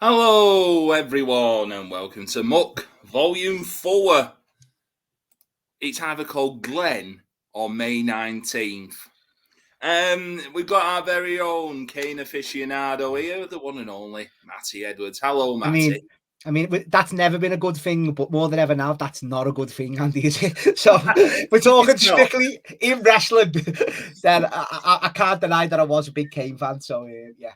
Hello, everyone, and welcome to Muck Vol.4. It's either called Glenn or May 19th. We've got our very own Kane aficionado here, the one and only Matty Edwards. Hello, Matty. I mean, that's never been a good thing, but more than ever now, that's not a good thing, Andy, is it? So we're talking strictly in wrestling. Then I can't deny that I was a big Kane fan. So yeah,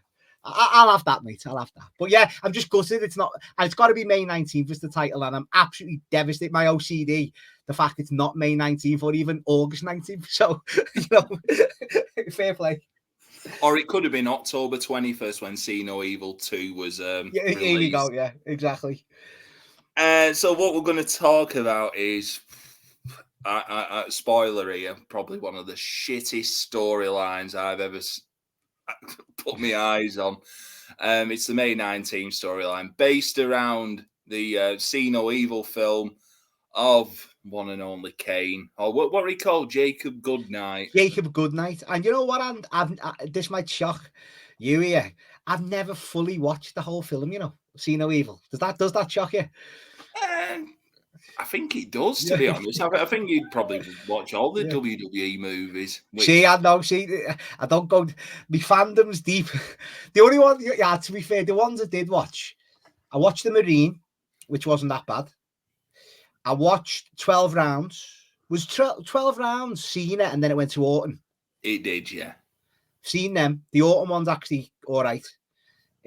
I'll have that, mate. I'll have that. But yeah, I'm just gutted. It's not, and it's got to be May 19th as the title, and I'm absolutely devastated. My OCD, the fact it's not May 19th or even August 19th. So fair play. Or it could have been October 21st when See No Evil 2 was yeah, released. Here we go. Yeah, exactly. So what we're going to talk about is, spoiler here, probably one of the shittest storylines I've ever put my eyes on. It's the May 19th storyline based around the See No Evil film of one and only Kane, or what are he called? Jacob Goodnight. Jacob Goodnight. And you know what? This might shock you here. I've never fully watched the whole film. See No Evil. Does that shock you? I think it does, to be honest. I think you'd probably watch all the WWE movies. I don't go. My fandom's deep. The only one, to be fair, the ones I did watch, I watched The Marine, which wasn't that bad. I watched 12 Rounds. Was 12 Rounds seen it, and then it went to Orton? It did, yeah. Seen them. The Orton one's actually all right.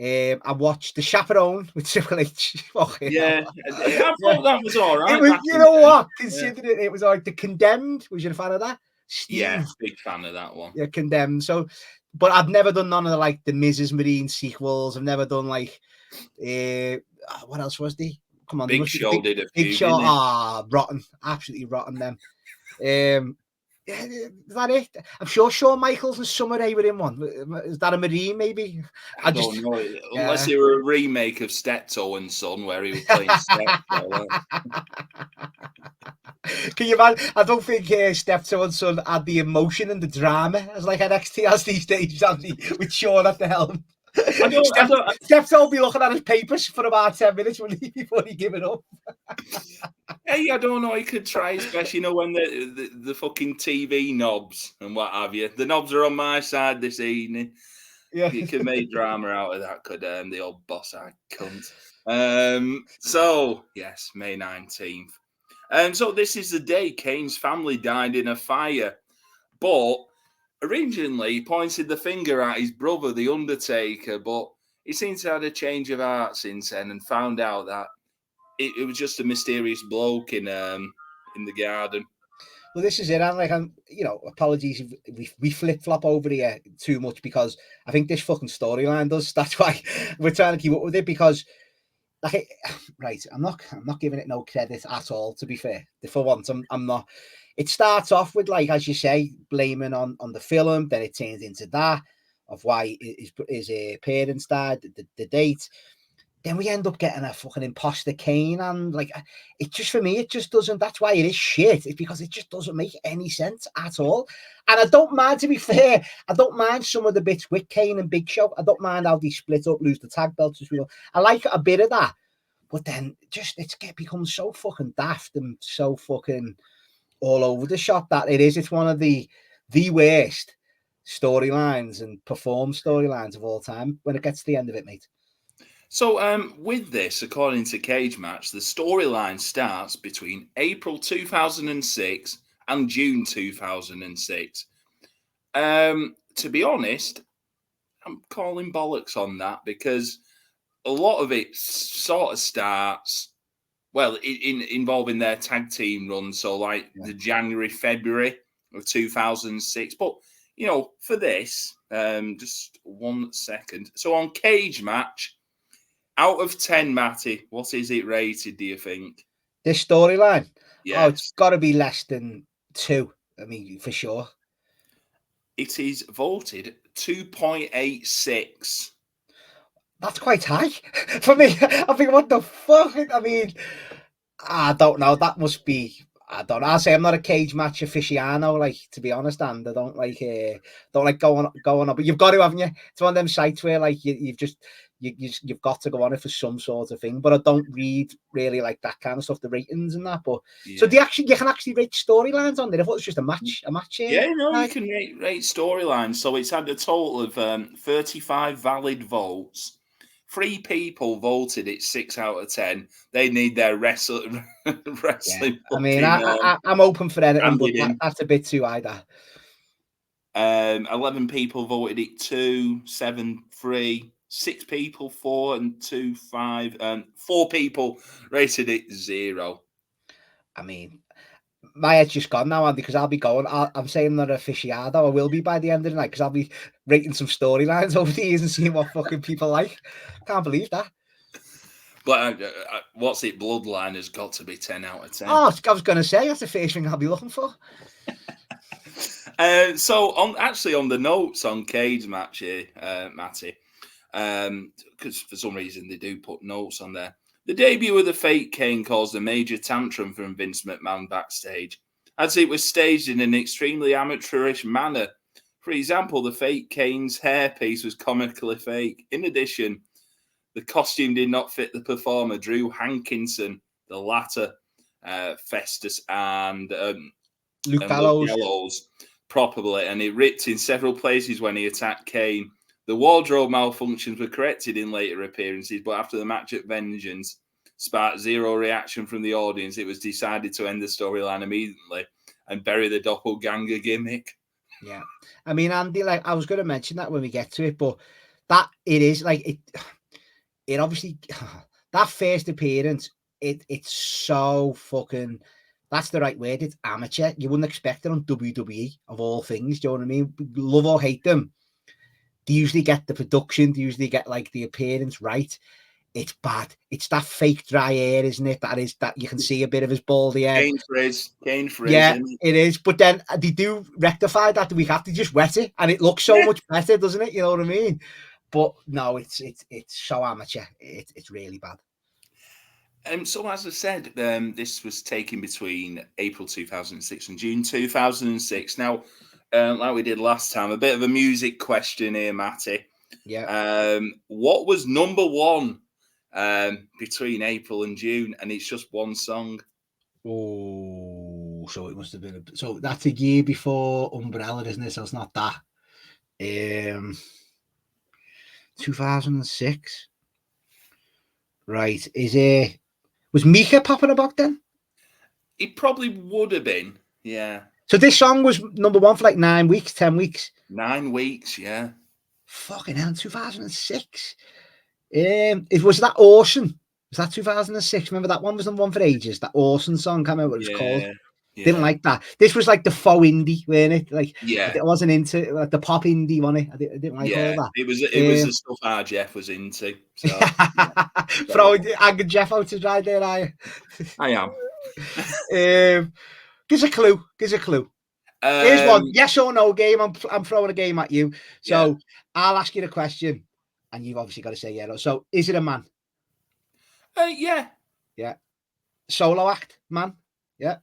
I watched The Chaperone with Triple H. I thought that was all right. You know what? Considering it was like The Condemned. Was you a fan of that? Steve. Yeah, big fan of that one. Yeah, Condemned. So, but I've never done none of the Mrs. Marine sequels. I've never done what else was the? Come on, Big Show did a few. Big Show, rotten, absolutely rotten. Them. Is that it? I'm sure Shawn Michaels and Summer Rae were in one. Is that a Marine, maybe? I don't know. Unless it were a remake of Steptoe and Son, where he was playing Steptoe. Can you imagine? I don't think Steptoe and Son had the emotion and the drama as NXT has these days, Andy, with Shawn at the helm. Steptoe will be looking at his papers for about 10 minutes before he give it up. Hey, I don't know. He could try his best, when the fucking TV knobs and what have you. The knobs are on my side this evening. Yeah, you could make drama out of that, could the old boss-eyed cunt. So yes, May 19th. So this is the day Kane's family died in a fire, but originally he pointed the finger at his brother, the Undertaker, but he seems to have had a change of heart since then and found out that it was just a mysterious bloke in the garden. Well, this is it. I'm apologies if we flip-flop over here too much, because I think this fucking storyline does. That's why we're trying to keep up with it, because right, I'm not giving it no credit at all, to be fair. For once, I'm not. It starts off with, as you say, blaming on the film. Then it turns into that of why his parents died, the date. Then we end up getting a fucking imposter Kane, and it just, for me, it just doesn't. That's why it is shit. It's because it just doesn't make any sense at all. And I don't mind, to be fair, I don't mind some of the bits with Kane and Big Show. I don't mind how they split up, lose the tag belts as well. I like a bit of that, but then it becomes so fucking daft and so fucking all over the shop that it's one of the worst storylines and performed storylines of all time when it gets to the end of it, mate. So with this, according to Cage Match, the storyline starts between April 2006 and June 2006. To be honest, I'm calling bollocks on that, because a lot of it sort of starts, well, involving their tag team run, so the January, February of 2006. But, for this, just 1 second. So on Cage Match, out of 10, Matty, what is it rated, do you think? This storyline? Yeah. Oh, it's got to be less than 2. I mean, for sure. It is voted 2.86. That's quite high for me. I think, what the fuck? I mean, I don't know. That must be. I don't know. I'll say I'm not a Cage Match aficionado, to be honest, and I don't like going on. But you've got to, haven't you? It's one of them sites where you've just you've got to go on it for some sort of thing. But I don't read really like that kind of stuff, the ratings and that. But so you can actually rate storylines on there. I thought it was just a match. Yeah, no, you can rate storylines. So it's had a total of 35 valid votes. 3 people voted it 6 out of 10. They need their wrestling. Yeah. I mean, I'm open for anything, but that's a bit too high. That 11 people voted it 2, 7, 3, 6 people 4, and 2, 5, and 4 people rated it 0. I mean, my head's just gone now, Andy, because I'll be going. I'm saying I'm not an aficionado. I will be by the end of the night because I'll be rating some storylines over the years and seeing what fucking people like. Can't believe that. But what's it? Bloodline has got to be 10 out of 10. Oh, I was going to say that's the first thing I'll be looking for. So on the notes on Cage match here, Matty, because for some reason they do put notes on there. The debut of the fake Kane caused a major tantrum from Vince McMahon backstage, as it was staged in an extremely amateurish manner. For example, the fake Kane's hairpiece was comically fake. In addition, the costume did not fit the performer, Drew Hankinson, the latter, Festus, and Luke Gallows properly, and it ripped in several places when he attacked Kane. The wardrobe malfunctions were corrected in later appearances, but after the match at Vengeance sparked zero reaction from the audience, it was decided to end the storyline immediately and bury the doppelganger gimmick. Yeah. I mean, Andy, like, I was going to mention that when we get to it, but that it is like it obviously, that first appearance, it's so fucking, that's the right word, it's amateur. You wouldn't expect it on WWE, of all things. Do you know what I mean? Love or hate them, they usually get the production, they usually get like the appearance right. It's bad. It's that fake dry hair, isn't it? That you can see a bit of his baldy head. Kane frizz. Yeah, it is. But then they do rectify that the week after, just wet it, and it looks so much better, doesn't it? You know what I mean? But no, it's so amateur. It's really bad. So as I said, this was taken between April 2006 and June 2006. Now, like we did last time, a bit of a music question here, Matty. Yeah. What was number 1 between April and June? And it's just one song. Oh, so it must have been so that's a year before Umbrella, isn't it? So it's not that. 2006. Right. Was Mika popping about then? It probably would have been, yeah. So this song was number 1 for like 9 weeks, 10 weeks. 9 weeks, yeah. Fucking hell, 2006. Was that Orson? Was that 2006? Remember that one was the one for ages? That Orson song, can't remember what it was called. Yeah. Didn't like that. This was like the faux indie, wasn't it? Like, yeah, I wasn't into like the pop indie one. I didn't like all that. It was the stuff our Jeff was into. So, throwing Angry Jeff out to dry there, are you? I am. Gives a clue. Here's one yes or no game. I'm throwing a game at you. So I'll ask you the question, and you've obviously got to say yeah. No. So is it a man? Yeah. Yeah. Solo act, man. Yeah.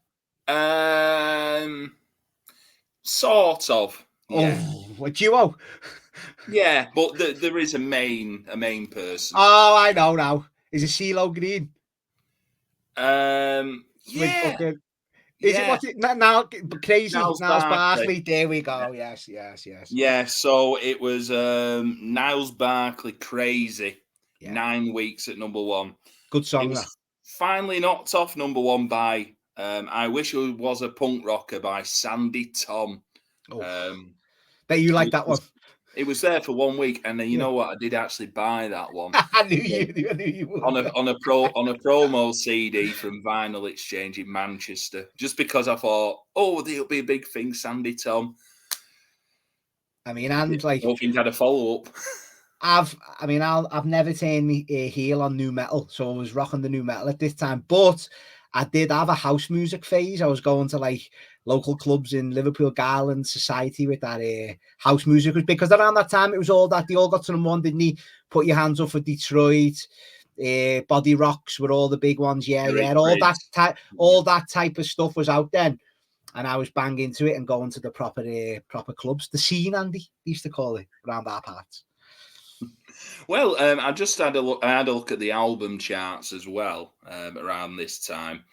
Sort of. Yeah. Oh, a duo. Yeah, but there is a main person. Oh, I know now. Is it CeeLo Green? Yeah. Is it what's it now? Crazy Niles Barkley. There we go. Yes. Yeah. So it was Niles Barkley, Crazy. Yeah. 9 weeks at number 1. Good song. It was finally knocked off number 1 by I Wish It Was a Punk Rocker by Sandy Tom. Bet you like that one. It was there for 1 week, and then you know what? I did actually buy that one. I knew you would. on a promo CD from Vinyl Exchange in Manchester, just because I thought, there'll be a big thing, Sandy Tom. I mean, and like, I don't think I had a follow up. I've never turned me heel on new metal, so I was rocking the new metal at this time. But I did have a house music phase. I was going to like local clubs in Liverpool, Garland Society with that house music, because around that time it was all that they all got to number 1, didn't they? Put Your Hands Up for Detroit, Body Rocks were all the big ones. Yeah, all that type of stuff was out then, and I was banging into it and going to the proper clubs. The scene, Andy used to call it around our parts. Well, I just had a look. I had a look at the album charts as well around this time.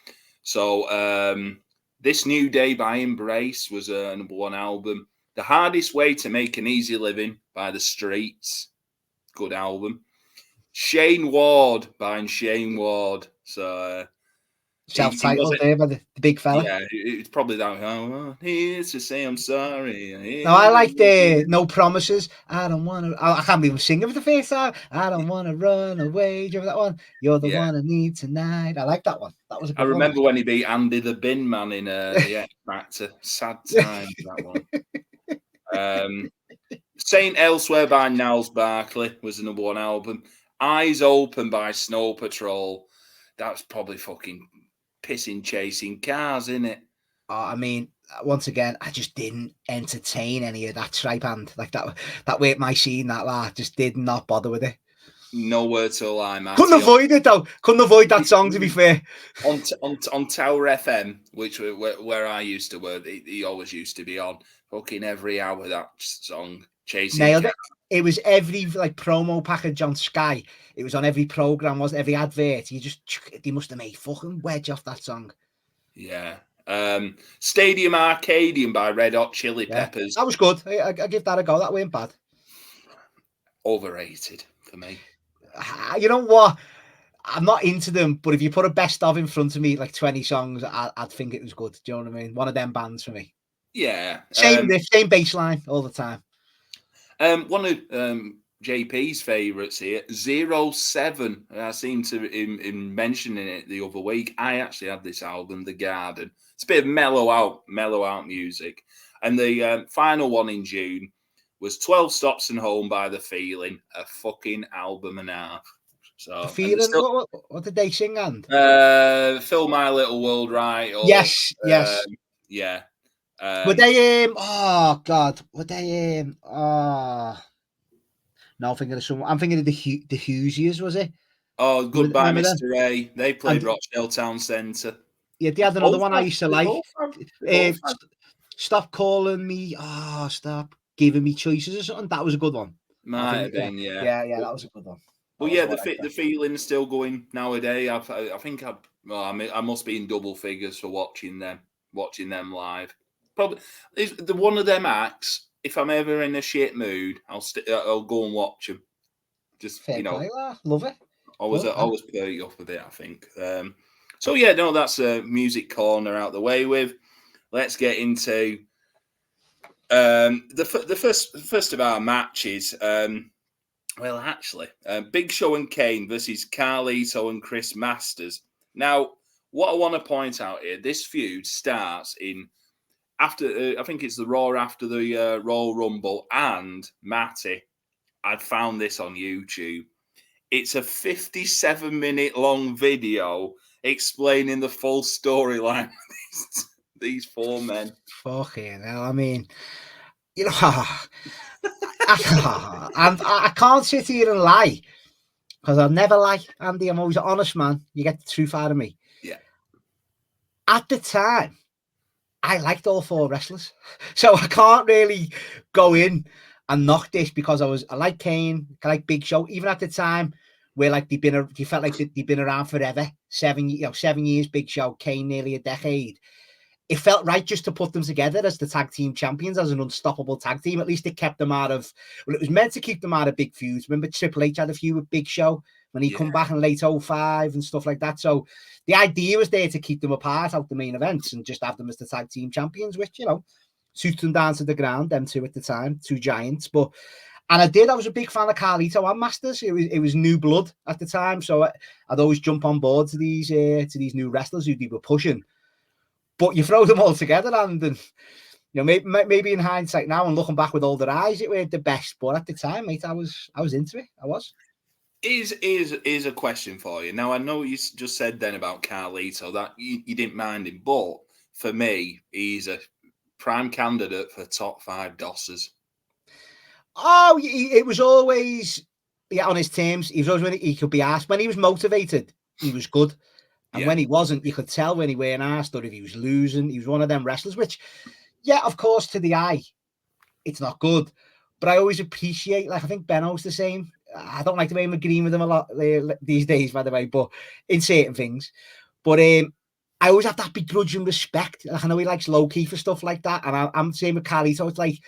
So, This New Day by Embrace was a number one album. The Hardest Way to Make an Easy Living by The Streets, good album. Shane Ward by Shane Ward. So Self-titled there by the big fella. yeah, it's probably that. Oh, here to say I'm sorry. No, I like the No Promises. I don't want to. I can't even sing it for the first time. I don't want to run away. Do you remember that one? You're the Yeah. one I need tonight. I like that one. That was a good I remember one. when he beat Andy the Bin Man in the X Factor. Sad time, that one. Saint Elsewhere by Niles Barkley was the number one album. Eyes Open by Snow Patrol. That's probably fucking pissing chasing cars, isn't it? I mean, once again, I just didn't entertain any of that tripe hand like that. That way, my scene that lad just did not bother with it. Nowhere to Lie, Matty. Couldn't avoid it though. Couldn't avoid that song. To be fair, on Tower FM, which where I used to work, he always used to be on fucking every hour. That song, Chasing nailed Cars. It was every like promo package on Sky. It was on every program, wasn't every advert. They must have made fucking wedge off that song. Yeah. Stadium Arcadium by Red Hot Chili Peppers. That was good. I give that a go. That weren't bad. Overrated for me. You know what? I'm not into them, but if you put a best of in front of me, like 20 songs, I'd think it was good. Do you know what I mean? One of them bands for me. Yeah. Same riff, same bass line all the time. One of JP's favourites here, 07. I seem to in mentioning it the other week. I actually had this album, The Garden. It's a bit of mellow out music. And the final one in June was 12 Stops and Home by The Feeling, a fucking album and a half. So The Feeling, what did they sing and? Fill My Little World Right. Or, yes. Yeah. Were they oh god, were they no, I'm thinking of someone. I'm thinking of the Hughesies, was it? Oh, Goodbye, Remember Mr. A. They played Rochdale Town Centre. Yeah, they had another one I used to like. Stop calling me. Oh, stop giving me choices or something. That was a good one. Might have been, yeah. Yeah, that was a good one. Well, yeah, the feeling's still going nowadays. I think I must be in double figures for watching them live. Probably the one of them acts. If I'm ever in a shit mood, I'll go and watch them. Just fair play, love it. Always pair you up a bit, I think. So yeah, no, that's a music corner out the way with. Let's get into the first of our matches. Well, actually, Big Show and Kane versus Carlito and Chris Masters. Now, what I want to point out here, this feud starts after I think it's the Raw after the Royal Rumble, and Matty, I'd found this on YouTube. It's a 57-minute long video explaining the full storyline of these four men. Fucking hell, I mean, you know, I can't sit here and lie because I'll never lie, Andy. I'm always an honest man. You get the truth out of me. Yeah. At the time, I liked all four wrestlers, so I can't really go in and knock this because I like Kane, I like Big Show. Even at the time where like you felt like they'd been around forever, 7 years, Big Show, Kane nearly a decade. It felt right just to put them together as the tag team champions, as an unstoppable tag team. At least it kept them out of, well, it was meant to keep them out of big feuds. Remember Triple H had a feud with Big Show when he come back in late 05 and stuff like that. So the idea was there to keep them apart out the main events and just have them as the tag team champions, which, suits them down to the ground, them two at the time, two giants. I was a big fan of Carlito and Masters. It was new blood at the time. So I'd always jump on board to these new wrestlers who they were pushing. But you throw them all together, and maybe in hindsight now and looking back with older eyes, it were the best. But at the time, mate, I was into it. I was. Is a question for you. Now, I know you just said then about Carlito that you didn't mind him, but for me, he's a prime candidate for top 5 DOSers. Oh, it was always on his terms. He was always when he could be asked. When he was motivated, he was good. And when he wasn't, you could tell when he weren't asked or if he was losing. He was one of them wrestlers, which, of course, to the eye, it's not good. But I always appreciate, like, I think Benno's the same. I don't like the way I'm agreeing with him a lot these days, by the way, but in certain things. But I always have that begrudging respect. Like, I know he likes low key for stuff like that, and I'm the same with Carly. So it's like,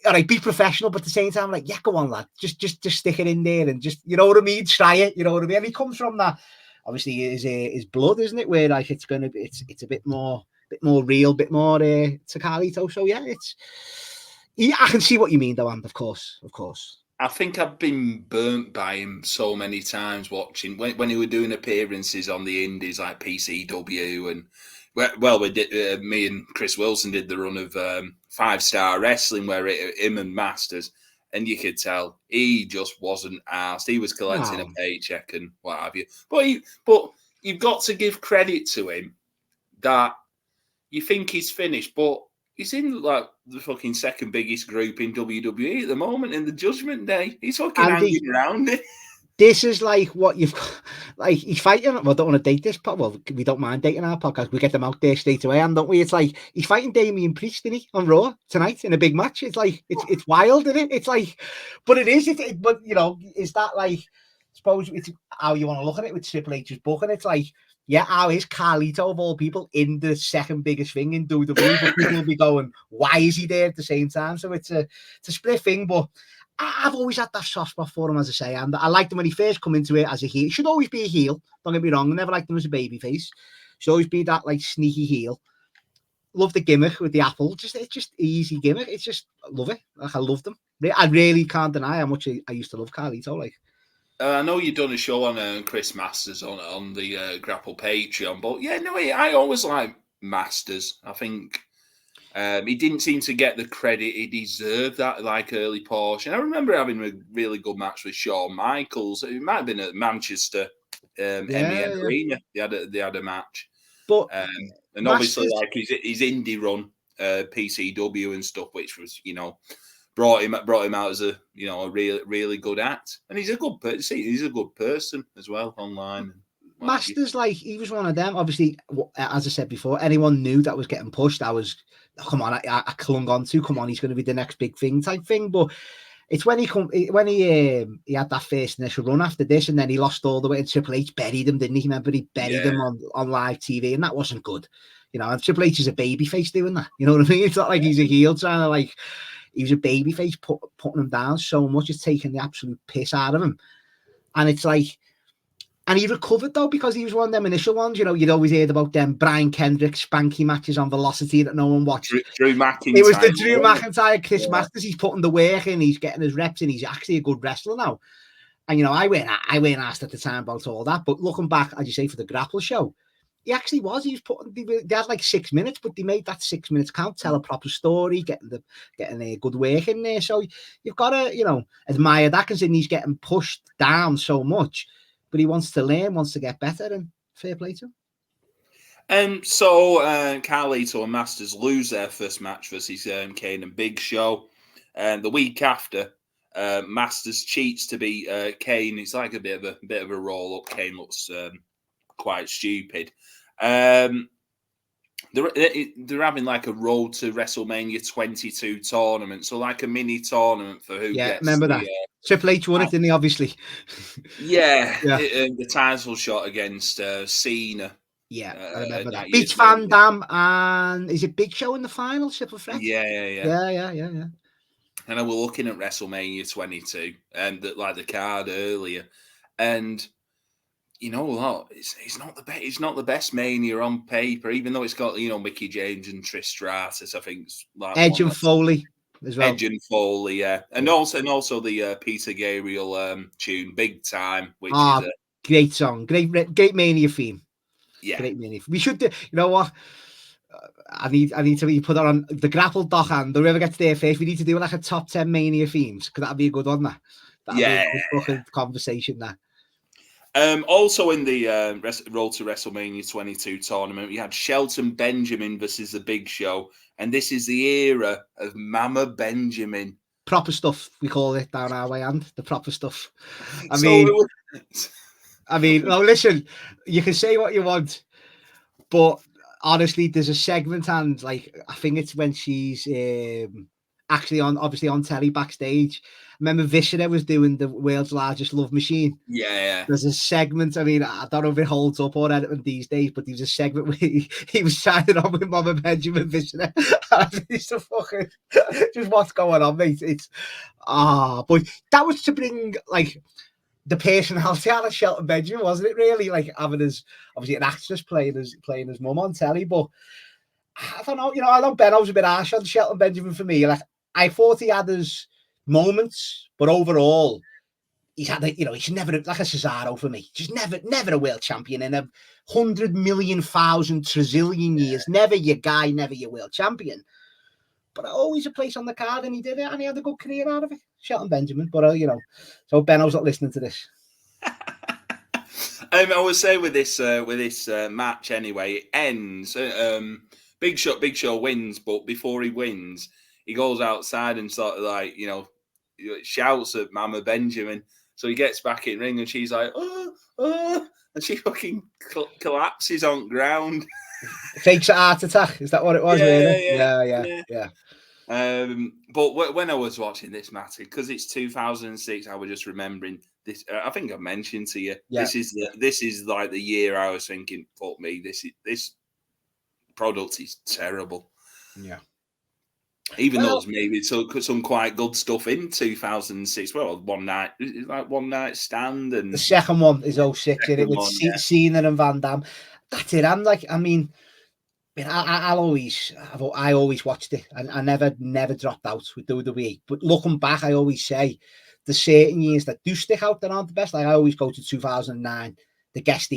all right, be professional, but at the same time, like, yeah, go on, lad, just stick it in there and just, you know what I mean, try it. You know what I mean? And he comes from that. Obviously, his blood, isn't it? Where like it's gonna be, it's a bit more real, bit more to Carlito. So yeah, I can see what you mean, though, and of course. I think I've been burnt by him so many times watching when he were doing appearances on the indies like PCW and we did. Me and Chris Wilson did the run of 5-Star Wrestling where him and Masters, and you could tell he just wasn't asked. He was collecting a paycheck and what have you. But you've got to give credit to him that you think he's finished, but he's in like the fucking second biggest group in WWE at the moment in the Judgment Day. He's fucking hanging around it. This is like what you've got. Like, he's fighting. Well, I don't want to date this. Well, we don't mind dating our podcast. We get them out there straight away, and don't we? It's like he's fighting Damian Priest, isn't he, on Raw tonight in a big match? It's like it's wild, isn't it? It's like, but it is. But you know, is that like? Suppose it's how you want to look at it with Triple H's book, and it's like, yeah, how is Carlito of all people in the second biggest thing in WWE? But people will be going, why is he there at the same time? So it's a split thing, but I've always had that soft spot for him, as I say, and I liked him when he first come into it as a heel. He should always be a heel, don't get me wrong. I never liked him as a babyface. Should always be that like sneaky heel. Love the gimmick with the apple. It's just easy gimmick. It's just, I love it. Like, I loved him. I really can't deny how much I used to love Carlito. Like, I know you've done a show on Chris Masters on the Grapple Patreon, but yeah, no, I always like Masters. I think he didn't seem to get the credit he deserved that like early portion. I remember having a really good match with Shawn Michaels. It might have been at Manchester MEN Arena. They had a match, but and obviously like his indie run, PCW and stuff, which was brought him out as a really good act, and he's a good person. He's a good person as well online. Masters, like, he was one of them. Obviously, as I said before, anyone knew that was getting pushed. I clung on to. Come on, he's going to be the next big thing type thing. But it's when he had that first initial run after this, and then he lost all the way. And Triple H buried him, didn't he? Remember, he buried him on live TV, and that wasn't good. And Triple H is a babyface doing that. You know what I mean? It's not like he's a heel trying to like. He was a babyface putting him down so much. It's taking the absolute piss out of him, and it's like. And he recovered, though, because he was one of them initial ones. You'd always heard about them Brian Kendrick spanky matches on Velocity that no one watched. Drew McIntyre. It was the Drew McIntyre, Chris Masters. He's putting the work in. He's getting his reps in. He's actually a good wrestler now. And, I weren't asked at the time about all that. But looking back, as you say, for the Grapple show, he actually was. He was they had like 6 minutes, but they made that 6 minutes count, tell a proper story, getting a good work in there. So you've got to, admire that, because he's getting pushed down so much. But he wants to learn, wants to get better, and fair play to him. So Carlito and Masters lose their first match versus Kane and Big Show. The week after, Masters cheats to beat Kane. It's like a bit of a roll up. Kane looks quite stupid. They're having like a road to WrestleMania 22 tournament, so like a mini tournament for who gets. Remember that. Triple H won it, didn't he? Obviously. The title shot against Cena. I remember that. Beats Van Dam, and is it Big Show in the final? Triple threat. Yeah. And I was looking at WrestleMania 22 and the card earlier, and you know what? It's not the best Mania on paper, even though it's got Mickey James and Trish Stratus. I think it's like Edge and Foley as well. Edge and Foley, and also the Peter Gabriel tune, Big Time, which is a great song, great Mania theme. Yeah, great Mania. We should do. You know what? I need to put that on the Grapple doc, and whoever gets there first, we need to do like a top 10 Mania themes, because that'd be a good one. That'd be a good fucking conversation. Also in the Road to WrestleMania 22 tournament, we had Shelton Benjamin versus the Big Show, and this is the era of Mama Benjamin. Proper stuff, we call it down our way, and the proper stuff. I mean, no, listen, you can say what you want, but honestly, there's a segment, and like I think it's when she's actually obviously on telly backstage. Remember Viscera was doing the world's largest love machine. Yeah. There's a segment, I mean, I don't know if it holds up or anything these days, but there's a segment where he was signing on with Mama Benjamin Viscera. It's a fucking, just what's going on, mate. It's, but that was to bring, like, the personality out of Shelton Benjamin, wasn't it, really? Like, having his, obviously, an actress playing his mum on telly, but I don't know, I know Benno's a bit harsh on Shelton Benjamin for me. Like, I thought he had his moments, but overall, he's had, he's never like a Cesaro for me. Just never a world champion in 100,000,000 trillion years. Never your guy, never your world champion. But always a place on the card, and he did it, and he had a good career out of it. Shelton Benjamin, but so Benno's not listening to this. I would say with this match anyway, it ends. Big Show wins, but before he wins, he goes outside and sort of like shouts at Mama Benjamin. So he gets back in ring and she's like, oh, and she fucking collapses on ground. Fakes a heart attack. Is that what it was? Yeah. But when I was watching this match, because it's 2006, I was just remembering this. I think I mentioned to you, this is like the year I was thinking, fuck me, this product is terrible. Yeah. Even though there's maybe some quite good stuff in 2006. Well, One Night Stand, and the second one is 06, in it with Cena and Van Damme. That's it. I'm like, I mean, I always watched it, and I never dropped out with WWE. But looking back, I always say the certain years that do stick out that aren't the best. Like I always go to 2009, the guest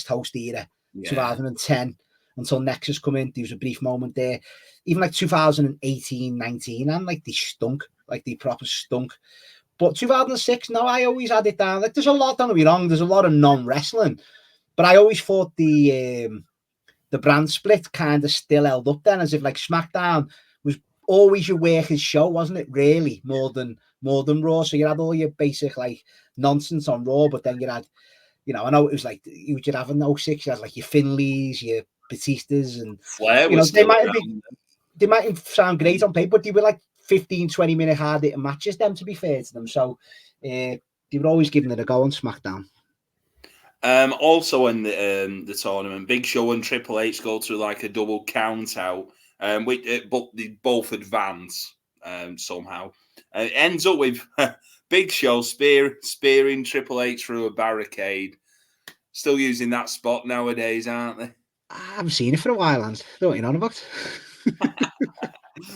host era, 2010 until Nexus come in. There was a brief moment there. Even like 2018, 19, and like they stunk, like they proper stunk. But 2006, no, I always had it down. Like there's a lot, don't get me wrong, there's a lot of non-wrestling, but I always thought the brand split kind of still held up then, as if like SmackDown was always your workers show, wasn't it? Really, more than Raw. So you had all your basic like nonsense on Raw, but then you had, I know it was like you'd have in 06, you had like your Finleys, your Batistas, and Flair was they might sound great on paper, but they were like 15-20 minute hard hitting matches, them, to be fair to them. So they were always giving it a go on SmackDown. Also in the tournament, Big Show and Triple H go through like a double count out, but they both advance somehow. It ends up with Big Show spearing Triple H through a barricade. Still using that spot nowadays, aren't they? I haven't seen it for a while, and don't know what you're on about.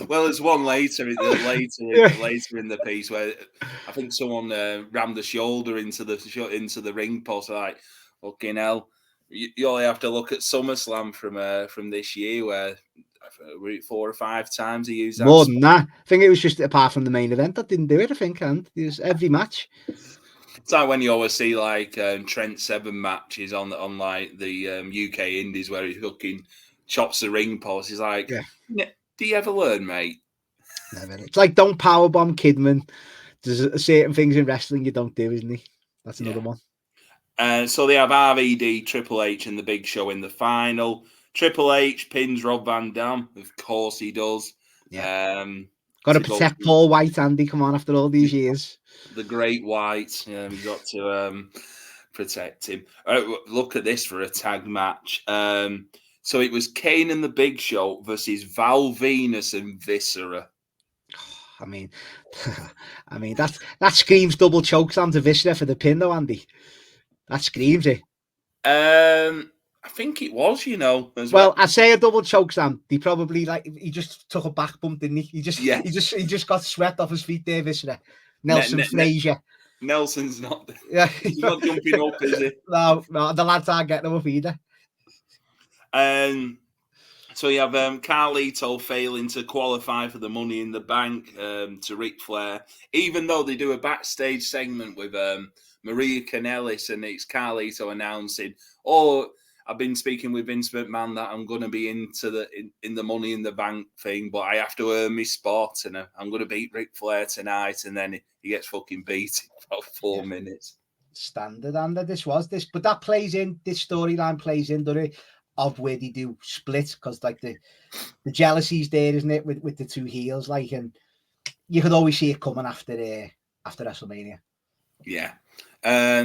Well, there's one later in the piece where I think someone rammed the shoulder into the ring post. Like, fucking hell! You only have to look at SummerSlam from this year, where 4 or 5 times he used that. More than that, I think it was just apart from the main event that didn't do it. I think, and it was every match. It's like when you always see like Trent Seven matches on like the UK Indies where he fucking chops the ring post. He's like, do you ever learn, mate? Never. It's like don't powerbomb Kidman. There's certain things in wrestling you don't do, isn't he? That's another one. So they have RVD, Triple H, and the Big Show in the final. Triple H pins Rob Van Dam. Of course he does. Yeah. Got to protect Paul White, Andy. Come on, after all these years. The Great White. Yeah, we've got to protect him. Look at this for a tag match. So it was Kane and the Big Show versus Val Venus and Viscera. I mean, that screams double chokeslam to Viscera for the pin, though, Andy. That screams it. I think it was, well, I say a double chokeslam. He probably he just took a back bump, didn't he? He just got swept off his feet there, Viscera. Nelson Frazier. Nelson's not. Yeah, he's not jumping up, is he? No, the lads aren't getting him up either. So you have Carlito failing to qualify for the Money in the Bank to Ric Flair, even though they do a backstage segment with Maria Kanellis, and it's Carlito announcing, I've been speaking with Vince McMahon that I'm going to be into in the Money in the Bank thing, but I have to earn my spot, and I'm going to beat Ric Flair tonight. And then he gets fucking beat in about 4 minutes. Standard, and but that plays in, this storyline plays in, doesn't it, of where they do split, because like the jealousy's there, isn't it, with the two heels, like, and you could always see it coming after WrestleMania. Yeah.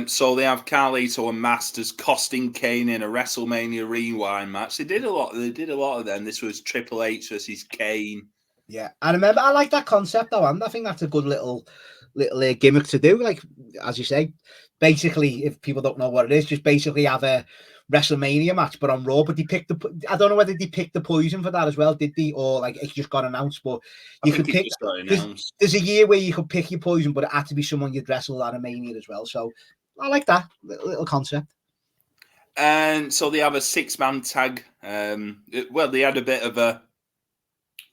So they have Carlito and Masters costing Kane in a WrestleMania Rewind match. They did a lot of them. This was Triple H versus Kane. Yeah, I remember. I like that concept though, and I think that's a good little gimmick to do. Like, as you say, basically, if people don't know what it is, just basically have a WrestleMania match, but on Raw. But they picked I don't know whether they picked the poison for that as well, did they? Or like it just got announced. But you could pick. Just got announced. There's a year where you could pick your poison, but it had to be someone you'd wrestle at a Mania as well. So I like that little concept. And so they have a 6-man tag. They had a bit of a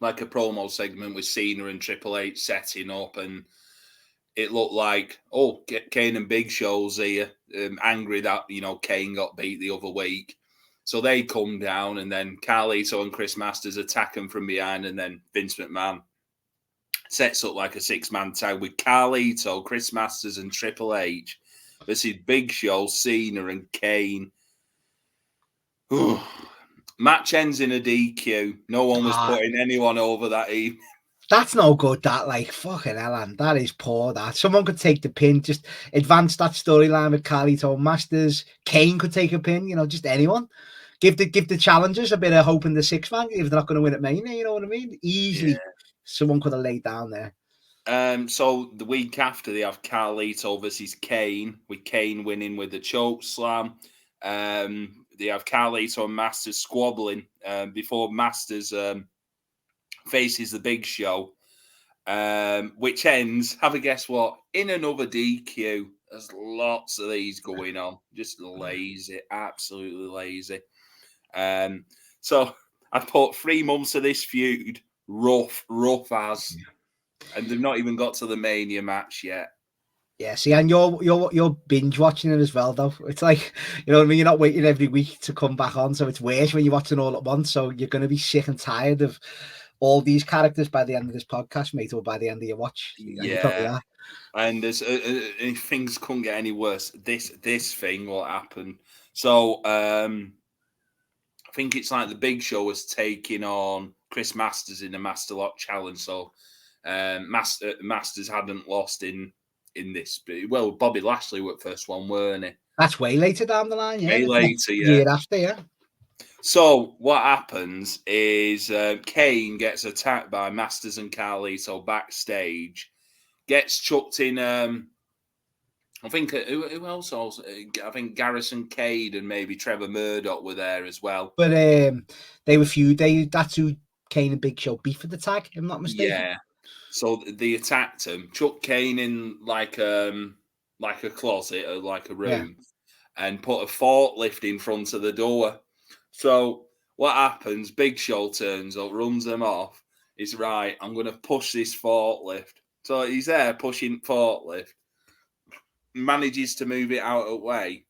promo segment with Cena and Triple H setting up, and it looked like, Kane and Big Show's here, angry that, Kane got beat the other week. So they come down, and then Carlito and Chris Masters attack them from behind, and then Vince McMahon sets up like a 6-man tag with Carlito, Chris Masters, and Triple H versus Big Show, Cena, and Kane. Match ends in a DQ. No one was putting anyone over that evening. That's no good. That, like, fucking hell, and that is poor. That someone could take the pin, just advance that storyline with Carlito Masters. Kane could take a pin. Just anyone. Give the challengers a bit of hope in the 6-man if they're not going to win at Mania. You know what I mean? Easily, someone could have laid down there. So the week after, they have Carlito versus Kane, with Kane winning with the choke slam. They have Carlito and Masters squabbling before Masters faces the Big Show, which ends, have a guess what, in another DQ. There's lots of these going on. Just lazy, absolutely lazy. So I put 3 months of this feud, rough as, and they've not even got to the Mania match yet. Yeah, see, and you're binge watching it as well, though. It's like, you know what I mean? You're not waiting every week to come back on, so it's worse when you're watching all at once. So you're going to be sick and tired of all these characters by the end of this podcast, mate, or by the end of your watch. Yeah, you probably are. And there's things couldn't get any worse. This thing will happen. So I think it's like the Big Show was taking on Chris Masters in the Master Lock Challenge. So Masters hadn't lost in this. Well, Bobby Lashley was the first one, weren't he? That's way later down the line, yeah. Way later, yeah. Year after, yeah. So what happens is Kane gets attacked by Masters and Carlito backstage, gets chucked in. I think who else? I think Garrison Cade and maybe Trevor Murdoch were there as well. But they were feud. That's who Kane and Big Show beat for the tag, if I'm not mistaken. Yeah. So they attacked him, chucked Kane in like a closet or like a room, and put a forklift in front of the door. So what happens? Big Show turns up, runs them off. He's right. I'm going to push this forklift. So he's there pushing forklift. Manages to move it out of the way.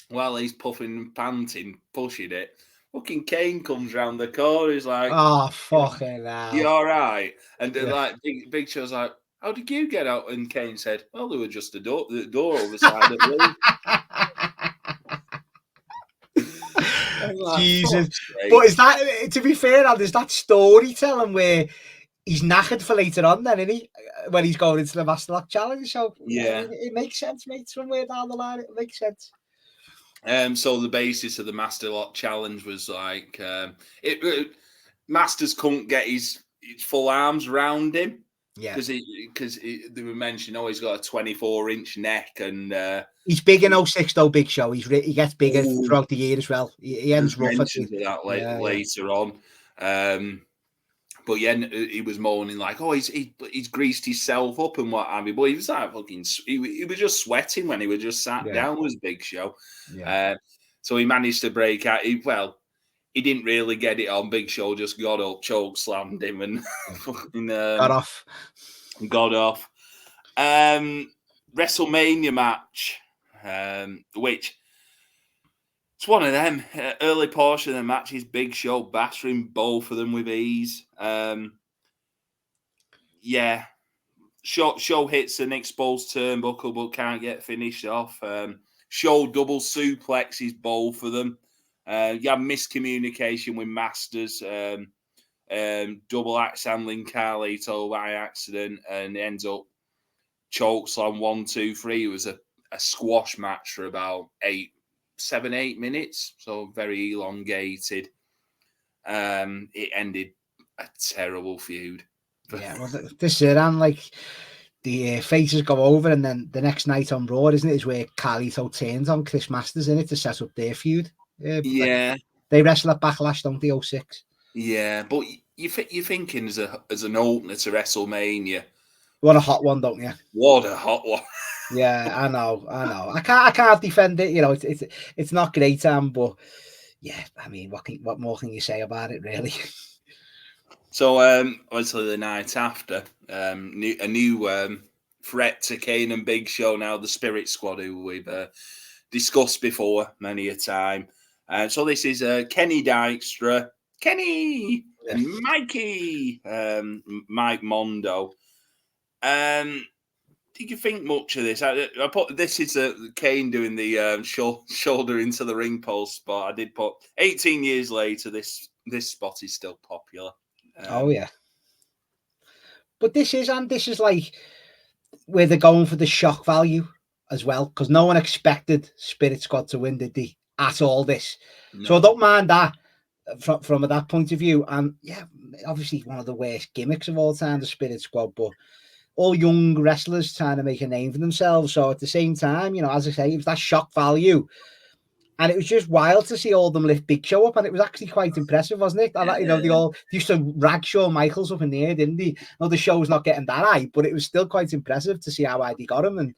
While he's puffing and panting, pushing it. Fucking Kane comes round the corner. He's like, "Oh, fucking hell. You all right?" And like Big Show's like, "How did you get out?" And Kane said, "Well, there was just the door over the side of the room." Like, Jesus. But is that, to be fair, there's that storytelling where he's knackered for later on then, isn't he? When he's going into the Master Lock Challenge. So yeah, it makes sense, mate. Somewhere down the line, it makes sense. So the basis of the Master Lock Challenge was like Masters couldn't get his full arms around him. Yeah, because they were mentioning, he's got a 24-inch neck, and he's big in 06 though. Big Show. He gets bigger throughout the year as well. He ends rough. Mentioned that later on. But yeah, he was moaning like, he's greased himself up and what have you. But he was like fucking, he was just sweating when he was just sat down with Big Show. Yeah. So he managed to break out. He didn't really get it on. Big Show just got up, choke slammed him, and got off. WrestleMania match, which it's one of them. Early portion of the match is Big Show battering both of them with ease. Show hits an exposed turnbuckle but can't get finished off. Show double suplexes both of them. You have miscommunication with Masters. double axe handling Carlito by accident, and ends up chokeslam 1, 2, 3. It was a squash match for about 7, 8 minutes, so very elongated. It ended a terrible feud. Yeah, well, this is it, and like the faces go over, and then the next night on Raw, isn't it, is where Carlito turns on Chris Masters in it to set up their feud. Yeah, they wrestle at Backlash, don't they? 06. Yeah, but you're thinking as an opener to WrestleMania. What a hot one, don't you? What a hot one. Yeah, I know. I can't defend it. You know, it's not great, but yeah, I mean, what more can you say about it, really? So, obviously, the night after, a new threat to Kane and Big Show now, the Spirit Squad, who we've discussed before many a time. So this is Kenny Dykstra, Kenny, and Mikey, Mike Mondo. Did you think much of this? I put this is Kane doing the shoulder into the ring post spot. I did put 18 years later. This spot is still popular. Oh yeah, but this is like where they're going for the shock value as well, because no one expected Spirit Squad to win, did they? At all this, no. So I don't mind that from that point of view. And yeah, obviously one of the worst gimmicks of all time, the Spirit Squad, but all young wrestlers trying to make a name for themselves. So at the same time, you know, as I say, it was that shock value. And it was just wild to see all of them lift Big Show up, and it was actually quite impressive, wasn't it? And, you know, they all used to rag Shawn Michaels up in the air, didn't they? No, the show's not getting that high, but it was still quite impressive to see how high they got him, and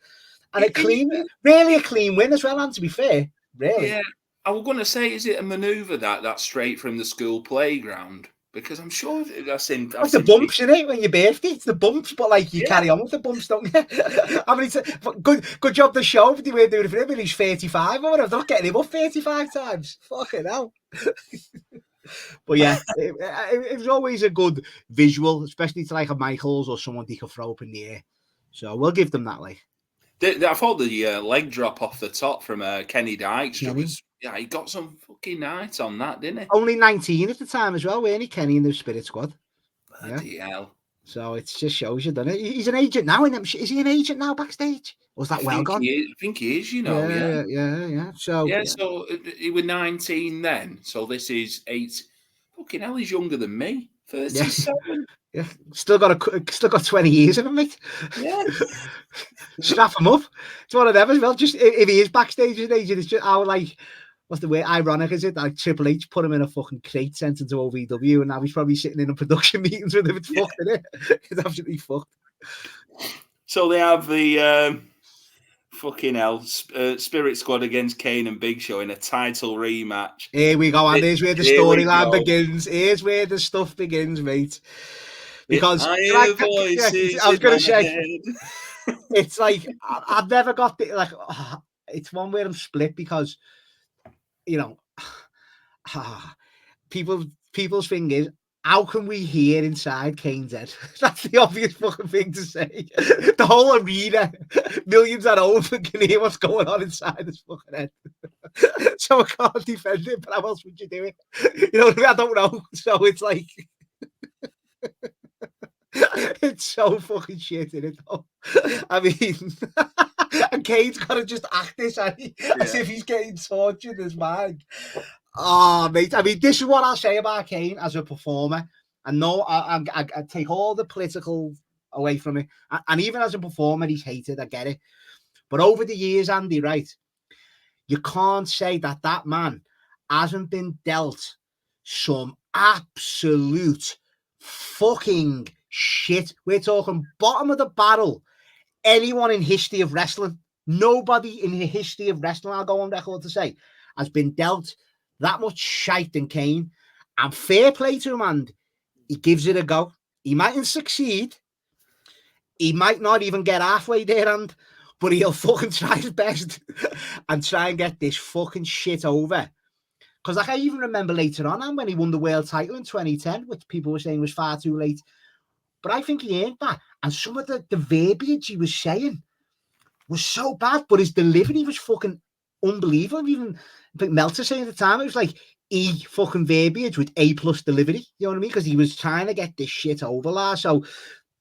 really a clean win as well. And to be fair, really, yeah, I was going to say, is it a maneuver that's straight from the school playground? Because I'm sure that's in. It's the bumps, isn't it? When you're birthday, it's the bumps, but like you carry on with the bumps, don't you? I mean, it's good job the show, but they were doing it for him when he's 35 or whatever. They're not getting him up 35 times. Fucking hell. But yeah, it was always a good visual, especially to like a Michaels or someone they could throw up in the air. So we'll give them that. Like, I thought the leg drop off the top from Kenny Dykstra was. Yeah, he got some fucking night on that, didn't he? Only 19 at the time as well, weren't he, Kenny, in the Spirit Squad? Bloody hell. So it just shows you, doesn't it? He's an agent now. Is he an agent now backstage? Or was that well gone? I think he is, you know. Yeah. So so he was 19 then. So this is 8. Fucking hell, he's younger than me. 37. Yeah. Still got 20 years in him, mate. Yeah. Strap him up. It's one of them as well. Just if he is backstage as an agent, it's just how, like, what's the way? Ironic, is it? Like Triple H put him in a fucking crate, sent him to OVW, and now he's probably sitting in a production meetings with him. It's fucked, isn't it? It's absolutely fucked. So they have the fucking hell Spirit Squad against Kane and Big Show in a title rematch. Here we go, and here's where the storyline begins. Here's where the stuff begins, mate. Because I was going to say, it's like I've never got the, like. It's one where I'm split because, you know, people's thing is, how can we hear inside Kane's head? That's the obvious fucking thing to say. The whole arena, millions at home can hear what's going on inside his fucking head. So I can't defend it, but how else would you do it? You know what I mean? I don't know. So it's like, it's so fucking shit, isn't it, though? I mean, and Kane's got to just act this as if he's getting tortured in his mind. Oh, mate. I mean, this is what I'll say about Kane as a performer. And no, I take all the political away from it. And even as a performer, he's hated. I get it. But over the years, Andy, right, you can't say that man hasn't been dealt some absolute fucking shit. We're talking bottom of the barrel. Anyone in history of wrestling, nobody in the history of wrestling, I'll go on record to say, has been dealt that much shite than Kane. And fair play to him, and he gives it a go. He mightn't succeed. He might not even get halfway there, but he'll fucking try his best and try and get this fucking shit over. Because like, I even remember later on, and when he won the world title in 2010, which people were saying was far too late. But I think he earned that. And some of the verbiage he was saying was so bad, but his delivery was fucking unbelievable. Even I think Meltzer saying at the time, it was like fucking verbiage with A+ delivery. You know what I mean? Because he was trying to get this shit over, lad. So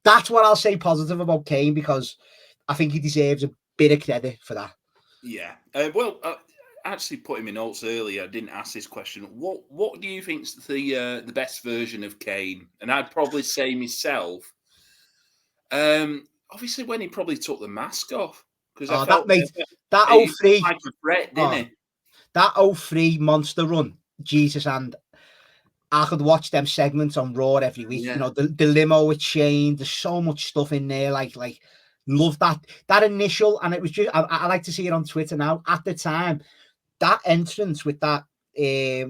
that's what I'll say positive about Kane, because I think he deserves a bit of credit for that. Yeah. Actually put him in notes earlier. I didn't ask this question. What do you think's the best version of Kane? And I'd probably say myself. Obviously, when he probably took the mask off, because I felt that he 03 like a threat, didn't he? That 03 monster run, Jesus, and I could watch them segments on Raw every week. Yeah. You know, the limo with Shane. There's so much stuff in there. Like love that initial, and it was just I like to see it on Twitter now. At the time, that entrance with that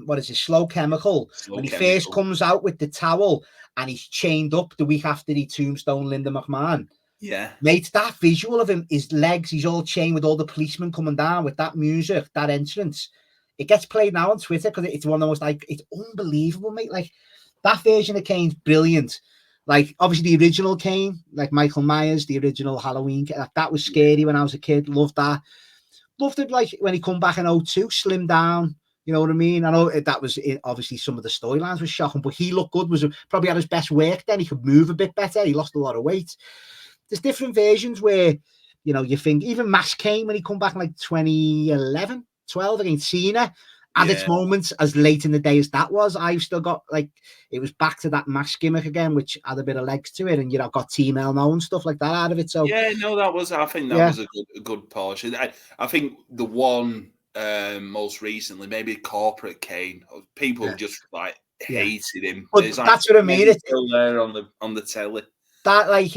what is it, slow chemical, when he first comes out with the towel and he's chained up the week after he tombstone Linda McMahon. Yeah, mate, that visual of him, his legs, he's all chained with all the policemen coming down with that music, that entrance. It gets played now on Twitter because it's one of the most, like, it's unbelievable, mate. Like, that version of Kane's brilliant. Like, obviously the original Kane, like Michael Myers, the original Halloween, that was scary when I was a kid. Loved that. Loved it, like, when he come back in 02, slimmed down. You know what I mean? I know that was obviously some of the storylines were shocking, but he looked good. Was probably at his best work then. He could move a bit better. He lost a lot of weight. There's different versions where, you know, you think even Mask Kane when he come back in like 2011, 12 against Cena, at its moments, as late in the day as that was, I've still got, like, it was back to that Mask gimmick again, which had a bit of legs to it, and, you know, got Team Elmo and stuff like that out of it. So yeah, no, I think that was a good portion. I think the one most recently, maybe Corporate Kane, people just like hated him. But it's that's what I mean. It's still there on the telly. That, like,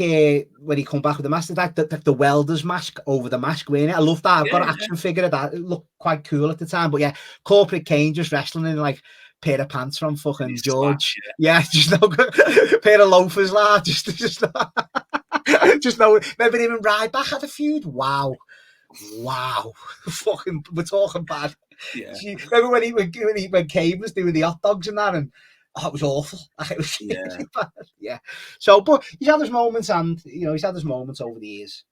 when he come back with the mask, like the welder's mask over the mask, wearing it. I love that. I've got an action figure of that. It looked quite cool at the time. But yeah, Corporate Kane just wrestling in like pair of pants from fucking George. Just no good. Pair of loafers, lad. Just no. Remember him and Ryback had a feud? Wow. Fucking, we're talking bad. Yeah. Remember when Kane was doing the hot dogs and that, and it was awful. It was really bad. Yeah. So, but he's had his moments, and, you know, he's had his moments over the years.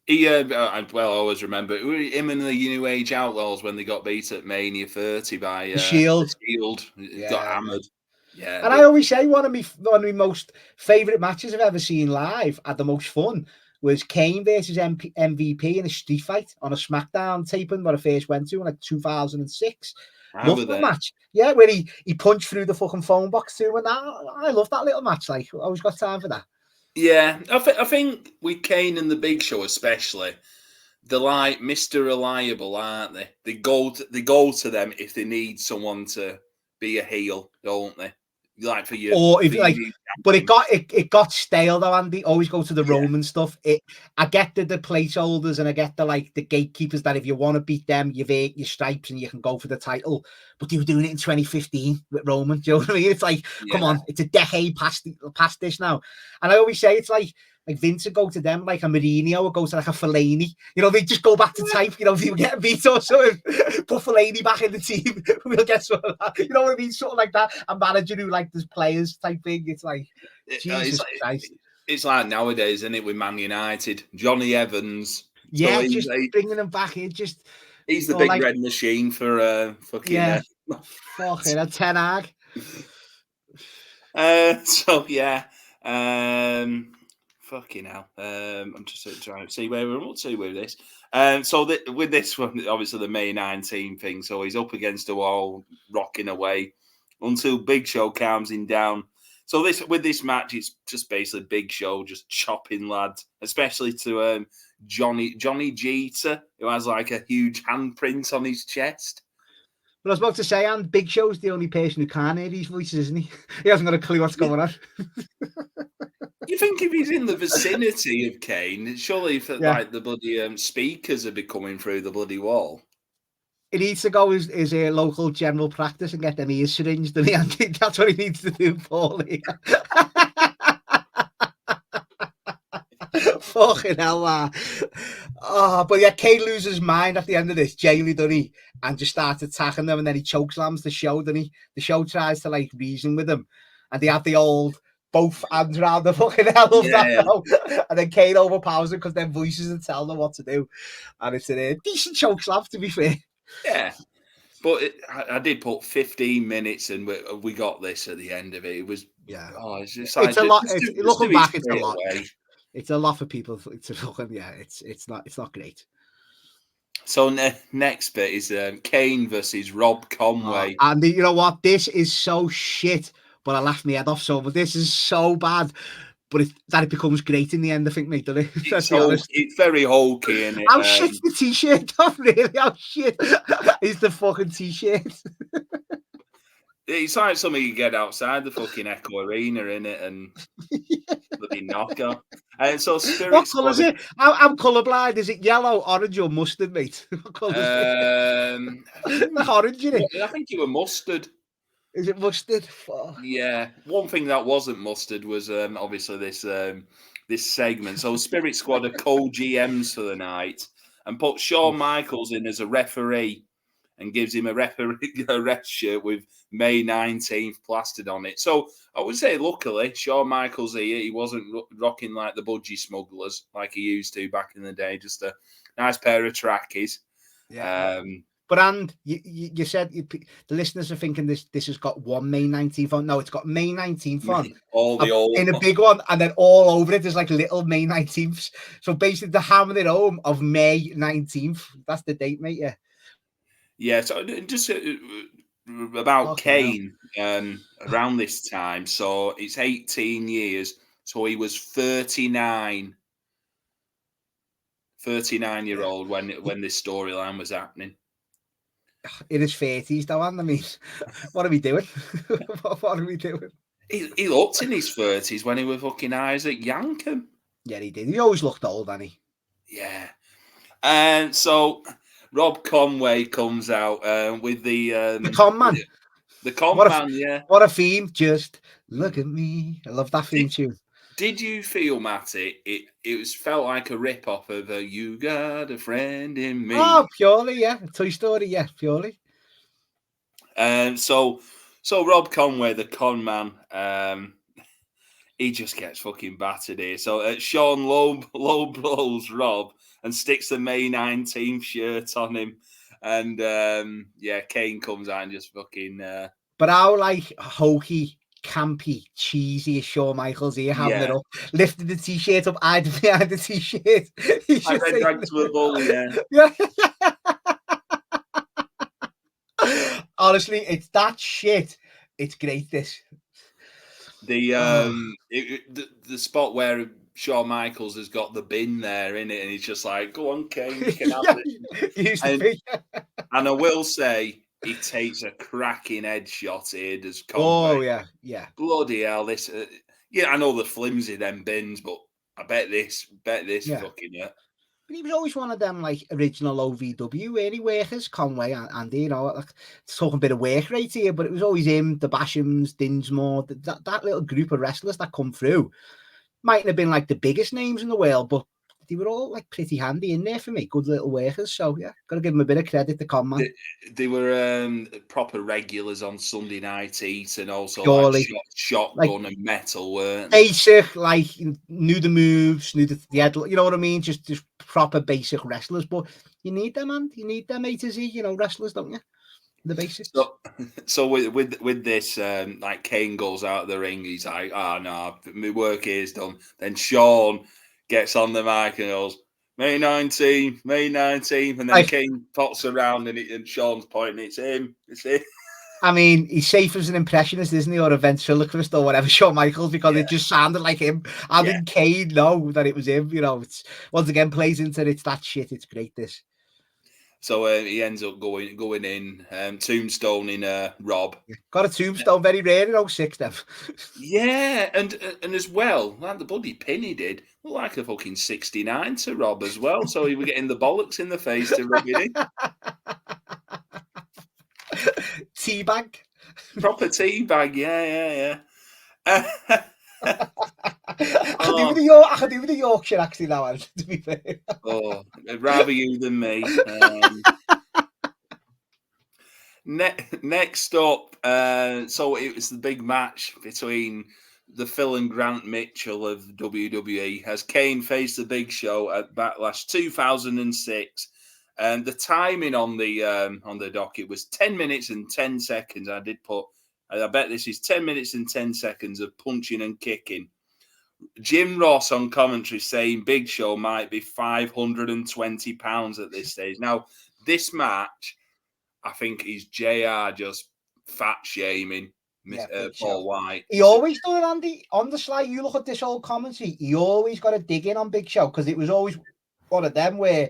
I always remember him and the New Age Outlaws when they got beat at Mania 30 by the Shield. Got hammered. Yeah. And I always say one of my most favourite matches I've ever seen live, had the most fun, was Kane versus MVP in a street fight on a SmackDown taping that I first went to in like 2006. Loved the match. Yeah, where he punched through the fucking phone box too, and I love that little match. Like, I always got time for that. Yeah, I think with Kane and the Big Show especially, they're like Mr. Reliable, aren't they? They go to them if they need someone to be a heel, don't they? Like for you, or if like, but it got stale though, Andy. Always go to the Roman stuff. I get the placeholders, and I get the gatekeepers that if you want to beat them, you've earned your stripes and you can go for the title. But they were doing it in 2015 with Roman. Do you know what I mean? It's like, come on, it's a decade past this now. And I always say it's like Vince would go to them like a Mourinho would go to like a Fellaini. You know, they just go back to type. You know, if you get beat or something, put Fellaini back in the team, we'll get something like that. You know what I mean? Something like that. A manager who like there's players type thing. It's like, Jesus Christ. It's like nowadays, isn't it, with Man United? Johnny Evans. Yeah, so just bringing him back in. He's the big red machine for fucking... Yeah, fucking a Ten Hag. So, yeah. Fucking hell. I'm just trying to see where we're up to with this. So with this one, obviously the May 19 thing, so he's up against the wall, rocking away until Big Show calms him down. So with this match, it's just basically Big Show just chopping lads, especially to Johnny Jeter, who has like a huge handprint on his chest. But I was about to say, and Big Show's the only person who can't hear these voices, isn't he? He hasn't got a clue what's going on. You think if he's in the vicinity of Kane, surely like the bloody speakers would be coming through the bloody wall. He needs to go his local general practice and get them ears syringed, and I think that's what he needs to do, Paulie. Fucking hell, man. Oh, but yeah, Kane loses his mind at the end of this, Jaylee, doesn't he? And just starts attacking them, and then he chokeslams the Show, doesn't he? The Show tries to like reason with him, and they have the old both hands around the fucking hell of that. And then Kane overpowers them because their voices and tell them what to do. And it's a decent chokeslam, to be fair. Yeah. But I did put 15 minutes, and we got this at the end of it. It was it's just like It's a lot. just Looking do it back, it's a straight lot. away. It's a lot for people to look at. Yeah, it's not great. So next bit is Kane versus Rob Conway. And you know what? This is so shit, but I laughed my head off so. But this is so bad, but it becomes great in the end. I think, mate. Doesn't it? Let's be honest. It's very hokey, isn't it? How shit's the t-shirt? Really? How shit is the fucking t-shirt? It's like something you get outside the fucking Echo Arena, innit? And bloody knocker. And so Spirit What Squad. colour is it? I'm colourblind. Is it yellow, orange, or mustard, mate? What colour is it? Like orange, isn't it? I think you were mustard. Is it mustard? Fuck. Yeah. One thing that wasn't mustard was obviously this segment. So Spirit Squad are co-GMs for the night and put Shawn Michaels in as a referee and gives him a ref shirt with May 19th plastered on it. So I would say, luckily, Shawn Michaels here, he wasn't rocking like the budgie smugglers like he used to back in the day. Just a nice pair of trackies. Yeah. But you said the listeners are thinking this has got one May 19th on. No, it's got May 19th on. In a big one, and then all over it there's like little May 19th. So basically the hammering it home of May 19th. That's the date, mate. Yeah. Yeah, so just about Kane around this time. So it's 18 years. So he was 39. 39-year-old when this storyline was happening. In his 30s, though, and I mean, what are we doing? What are we doing? He looked in his 30s when he was fucking Isaac Yankem. Yeah, he did. He always looked old, didn't he? Yeah. And so Rob Conway comes out with the con man. The con man, yeah. What a theme. Just look at me. I love that theme tune. Did you feel, Matty, it felt like a rip-off of You Got a Friend in Me? Oh, purely, yeah. Toy Story, yeah, purely. So Rob Conway, the con man, he just gets fucking battered here. So Sean low blows Rob and sticks the May 19th shirt on him. And Kane comes out and just fucking... But how, like, hokey, campy, cheesy is Shawn Michaels here, having it up, lifting the t-shirt up, hiding behind the t-shirt. I read Drag to a Bull, yeah. Honestly, it's that shit. It's great, this. The spot where Shawn Michaels has got the bin there in it, and he's just like, "Go on, Kane, you can have it." And I will say, he takes a cracking headshot here. Does Conway? Oh yeah. Bloody hell! This, I know the flimsy them bins, but I bet this fucking yeah. But he was always one of them like original OVW early workers, Conway, and like talking a bit of work rate here, but it was always him, the Bashams, Dinsmore, that little group of wrestlers that come through. Mightn't have been like the biggest names in the world, but they were all like pretty handy in there for me, good little workers. So yeah, got to give them a bit of credit to Con Man. They were proper regulars on Sunday Night Heat, and also like shotgun and metal, weren't they? Basic, like knew the moves, knew the head, you know what I mean? Just proper basic wrestlers. But you need them, man. You need them A to Z, wrestlers, don't you? The basics. So with this, like Kane goes out of the ring, he's like, "Oh no, my work here is done." Then Sean gets on the mic and goes, May 19th, and then Kane pops around and Sean's pointing, it's him. I mean, he's safe as an impressionist, isn't he, or a ventriloquist or whatever, Shawn Michaels, because it just sounded like him. How did Kane know that it was him? It's once again plays into it's that shit. It's great, this. So he ends up going in, tombstoning Rob. Got a tombstone, very rare in 06, then. Yeah, and as well, like the bloody pin he did, looked like a fucking 69 to Rob as well. So he was getting the bollocks in the face to rub it in. Teabag. Proper teabag, yeah. I could do with the Yorkshire accent now, to be fair. Oh, I'd rather you than me. Next up, so it was the big match between the Phil and Grant Mitchell of WWE as Kane faced the Big Show at Backlash 2006. And the timing on the docket was 10 minutes and 10 seconds. I did put, I bet this is 10 minutes and 10 seconds of punching and kicking. Jim Ross on commentary saying Big Show might be 520 pounds at this stage. Now, this match, I think, is JR just fat shaming Paul White. He always done it, Andy. On the sly, you look at this old commentary, he always got to dig in on Big Show because it was always one of them where,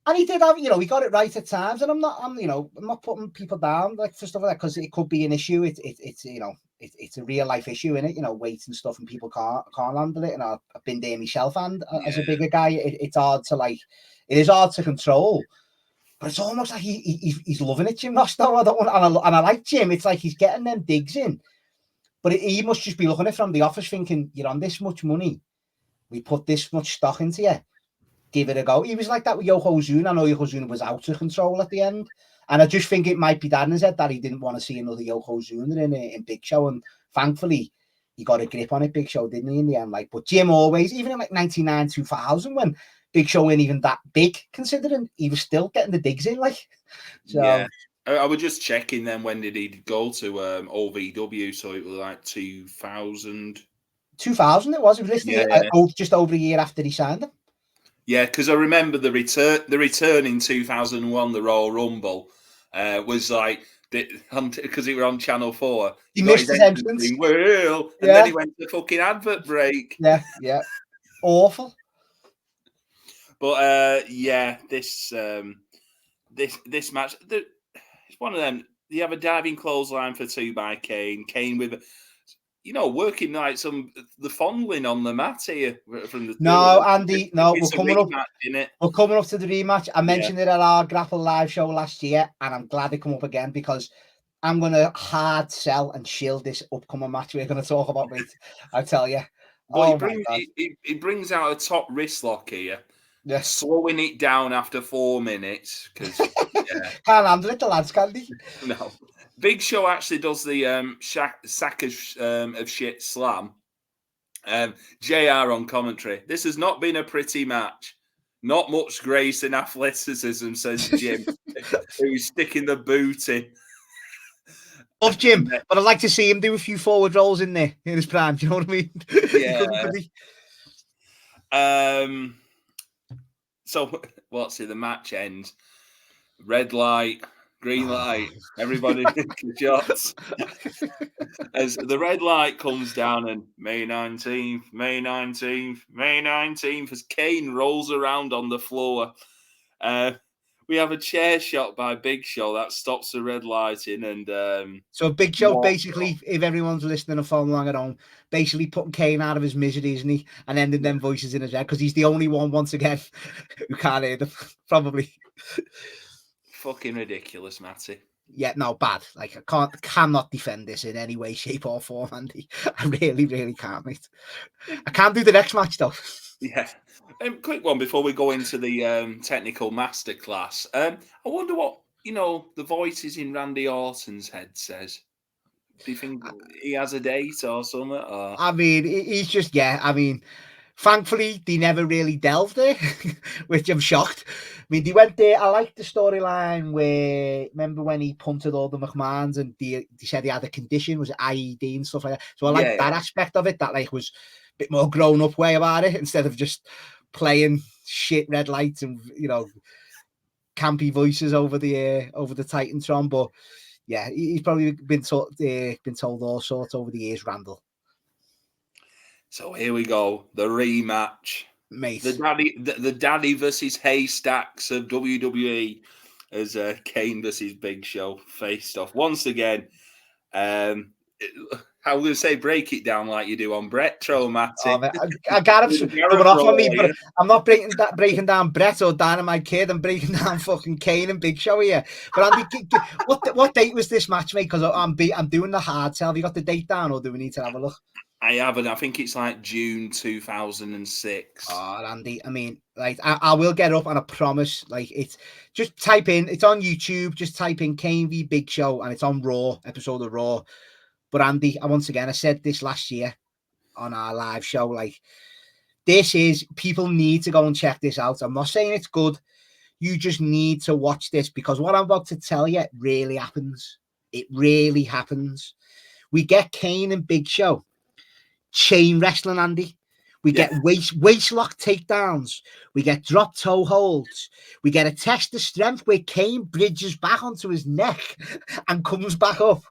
and he did have, he got it right at times. And I'm not putting people down like for stuff like that because it could be an issue. It's a real life issue in it, weight and stuff, and people can't handle it. And I've been there myself, and as a bigger guy, it's hard to it is hard to control. But it's almost like he's loving it, Jim Ross, though. And I like Jim. It's like he's getting them digs in. But he must just be looking at it from the office thinking, you're on this much money. We put this much stock into you. Give it a go. He was like that with Yokozuna. I know Yokozuna was out of control at the end. And I just think it might be that in his head that he didn't want to see another Yokozuna in Big Show. And thankfully, he got a grip on it, Big Show, didn't he, in the end? But Jim always, even in 99, 2000, when Big Show ain't even that big, considering he was still getting the digs in, So, yeah. I was just checking then, when did he go to OVW? So it was 2000. 2000 it was. It was listed just over a year after he signed them. Yeah, because I remember the return in 2001, the Royal Rumble, was because he was on Channel 4. He missed his entrance. And then he went to fucking advert break. Yeah. Awful. But this match, it's one of them. You have a diving clothesline for 2 by Kane. Kane with, working the fondling on the mat here from the. No, Andy. No, we're coming up to the rematch. I mentioned it at our Grapple Live show last year, and I'm glad they come up again because I'm going to hard sell and shield this upcoming match we're going to talk about. Mate, I tell you. Well, he brings out a top wrist lock here. Yeah. Slowing it down after 4 minutes because can't handle it, the lads, can they? No. Big Show actually does the sack of shit slam. JR on commentary. This has not been a pretty match. Not much grace and athleticism, says Jim, who's sticking the boot in. Love Jim, but I'd like to see him do a few forward rolls in there in his prime. Do you know what I mean? Yeah. So what's it? The match ends. Red light, green light. Everybody taking shots. As the red light comes down, and May 19th, May 19th, May 19th, as Kane rolls around on the floor. We have a chair shot by Big Show that stops the red lighting, and so Big Show basically, if everyone's listening and following along at home, basically putting Kane out of his misery, isn't he? And ending them voices in his head because he's the only one, once again, who can't hear them. Probably. Fucking ridiculous, Matty. Yeah, no, bad. I cannot defend this in any way, shape, or form, Andy. I really, really can't, mate. I can't do the next match though. Yeah. Quick one before we go into the technical masterclass. I wonder what, the voices in Randy Orton's head says. Do you think he has a date or something? Or? I mean, he's just, thankfully, they never really delved there, which I'm shocked. I mean, they went there. I like the storyline where, remember when he punted all the McMahons and they said he had a condition, was it IED and stuff like that? So I like that aspect of it, that was a bit more grown-up way about it, instead of just playing shit red lights and campy voices over the Titantron. But yeah, he's probably been told all sorts over the years, Randall. So here we go, the rematch, mate. The daddy versus haystacks of WWE, as Kane versus Big Show faced off once again. I was going to say, break it down like you do on Retro, Matty. I got him coming off on me, but I'm not breaking down Brett or Dynamite Kid. I'm breaking down fucking Kane and Big Show here. But Andy, what date was this match, mate? Because I'm doing the hard sell. Have you got the date down, or do we need to have a look? I haven't. I think it's June 2006. Oh, Andy, I mean, I will get up, and I promise, it's just type in, it's on YouTube, just type in Kane v Big Show, and it's on Raw, episode of Raw. But Andy, once again, I said this last year on our live show, people need to go and check this out. I'm not saying it's good. You just need to watch this because what I'm about to tell you really happens. It really happens. We get Kane and Big Show chain wrestling, Andy. We get waist lock takedowns. We get drop toe holds. We get a test of strength where Kane bridges back onto his neck and comes back up.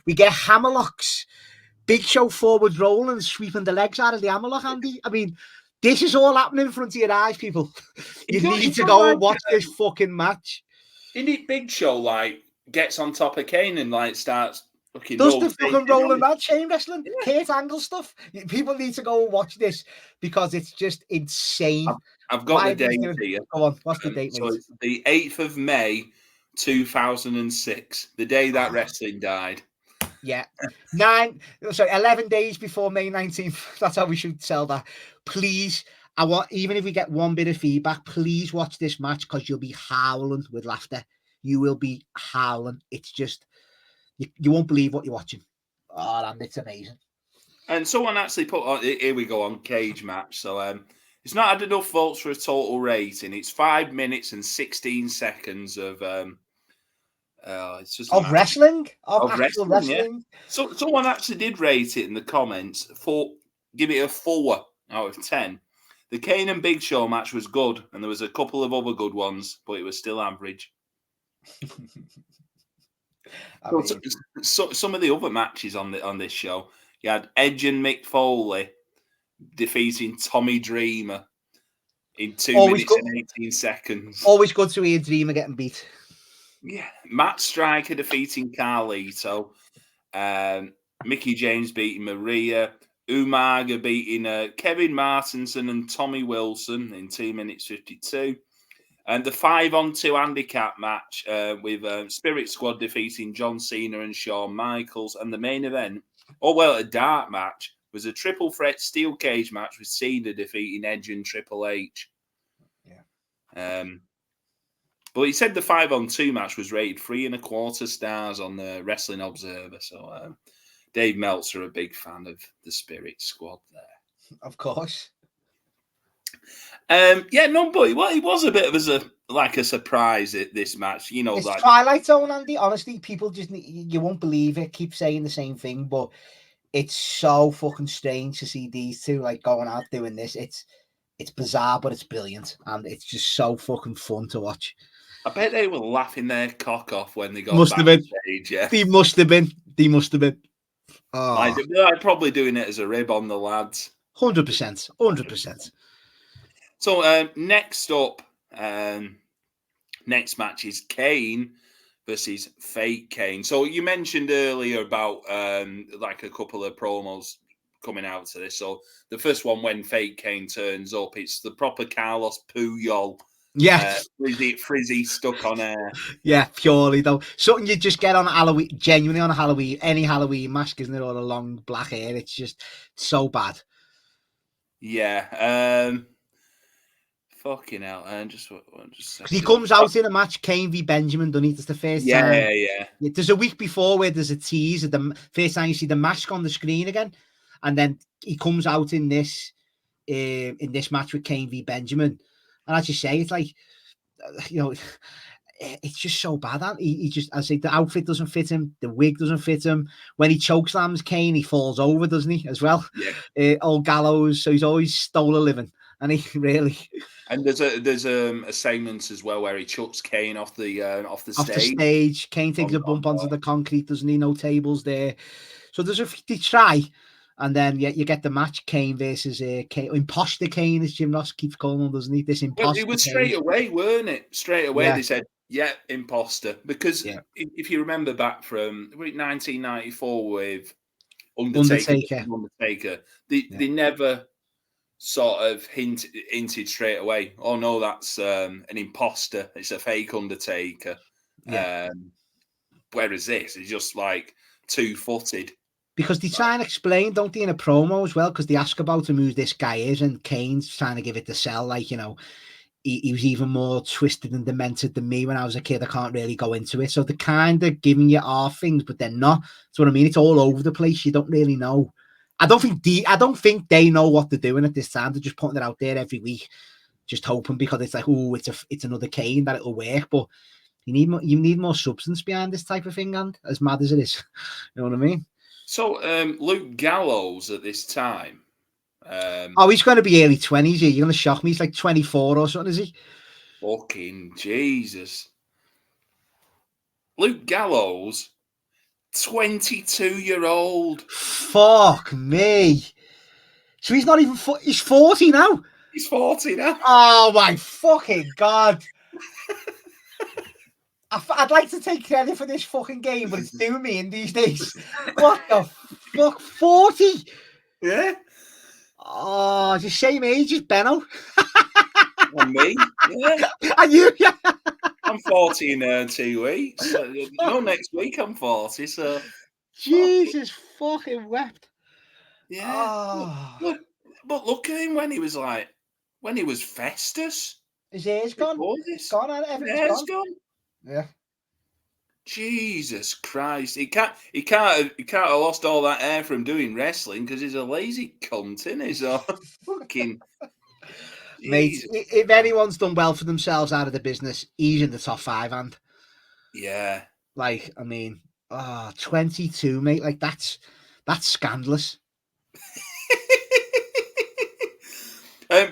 We get hammerlocks. Big Show forward rolling, sweeping the legs out of the hammerlock, Andy. I mean, this is all happening in front of your eyes, people. You need to go and watch this fucking match. Isn't it Big Show, like, gets on top of Kane and, like, starts fucking does the fucking rolling around chain wrestling, Kurt Angle stuff? People need to go and watch this because it's just insane. I've got the date here. Go on, what's the date, mate? So it's the 8th of May, 2006, the day that wrestling died. Yeah. 11 days before May 19th. That's how we should sell that. Please, I want, even if we get one bit of feedback, please watch this match because you'll be howling with laughter. You will be howling. It's just, you won't believe what you're watching. Oh, and it's amazing. And someone actually put on, here we go, on Cage Match. So it's not had enough votes for a total rating. It's 5 minutes and 16 seconds of it's just of wrestling, of actual wrestling. Yeah. So someone actually did rate it in the comments give it a 4 out of 10. The Kane and Big Show match was good, and there was a couple of other good ones, but it was still average. So some of the other matches on this show, you had Edge and Mick Foley defeating Tommy Dreamer in 2 minutes and 18 seconds. Always good to hear Dreamer getting beat. Yeah, Matt Striker defeating Carlito, Mickey James beating Maria, Umaga beating Kevin Martinson and Tommy Wilson in 2 minutes 52. And the 5-on-2 handicap match with Spirit Squad defeating John Cena and Shawn Michaels. And the main event, a dark match, was a triple threat steel cage match with Cena defeating Edge and Triple H. Yeah. But he said the 5-on-2 match was rated 3.25 stars on the Wrestling Observer. So Dave Meltzer, a big fan of the Spirit Squad there. Of course. But it was a bit of a surprise at this match. You know, it's like Twilight Zone, Andy. Honestly, people you won't believe it. Keep saying the same thing, but it's so fucking strange to see these two like going out doing this. It's bizarre, but it's brilliant, and it's just so fucking fun to watch. I bet they were laughing their cock off when they got backstage. Yeah, they must have been. Oh. They're probably doing it as a rib on the lads. 100%. 100%. So next up, next match is Kane versus Fake Kane. So you mentioned earlier about like a couple of promos coming out to this. So the first one, when Fake Kane turns up, it's the proper Carlos Puyol. Yeah, frizzy stuck on air. Yeah, purely though. Something you just get on Halloween, genuinely on a Halloween, any Halloween mask, isn't it? All the long black hair. It's just so bad. Yeah. Fucking hell. And just he comes out in a match, Kane v Benjamin, doesn't he? That's the first time. Yeah. There's a week before where there's a tease of the first time you see the mask on the screen again, and then he comes out in this match with Kane v Benjamin. And as you say, it's like, you know, it's just so bad. He just, I say, the outfit doesn't fit him. The wig doesn't fit him. When he chokeslams Kane, he falls over, doesn't he, as well? Yeah. Old Gallows. So he's always stole a living. And he really... And there's a segment as well where he chucks Kane off the stage. Off the stage. Kane takes a bump onto the concrete, doesn't he? No tables there. So they try. And then you get the match, Kane versus Kane. Imposter Kane, as Jim Ross keeps calling him, doesn't he? This imposter. Well, it was straight away, weren't it? Straight away, They said, imposter. Because if you remember back from 1994 with Undertaker, they never sort of hinted straight away, oh no, that's an imposter. It's a fake Undertaker. Yeah. Whereas this is just like two-footed. Because they try and explain, don't they, in a promo as well? Because they ask about him, who this guy is, and Kane's trying to give it the sell. Like, you know, he was even more twisted and demented than me when I was a kid. I can't really go into it. So they're kind of giving you half things, but they're not. That's what I mean. It's all over the place. You don't really know. I don't think they know what they're doing at this time. They're just putting it out there every week. just hoping because it's like, oh, it's another Kane that it'll work. But you need more substance behind this type of thing, and as mad as it is, you know what I mean. So Luke Gallows at this time. Oh, he's going to be early 20s. You're going to shock me. He's like 24 or something, is he? Fucking Jesus. Luke Gallows, 22-year-old. Fuck me. So he's not even, he's 40 now. He's 40 now. Oh my fucking God. I'd like to take credit for this fucking game, but it's doing me in these days. What the fuck? 40? Yeah. Oh, it's the same age as Benno. And me? Yeah. And you? Yeah. I'm 40 in 2 weeks. No, next week I'm 40, so... Jesus fucking wept. Yeah. Oh. But look at him when he was Festus. His hair's gone. This. Gone, everything's gone. Yeah. Jesus Christ. He can't have lost all that hair from doing wrestling because he's a lazy cunt, isn't he? So fucking mate, if anyone's done well for themselves out of the business, he's in the top 5, and yeah. Like, I mean, 22, mate. Like that's scandalous.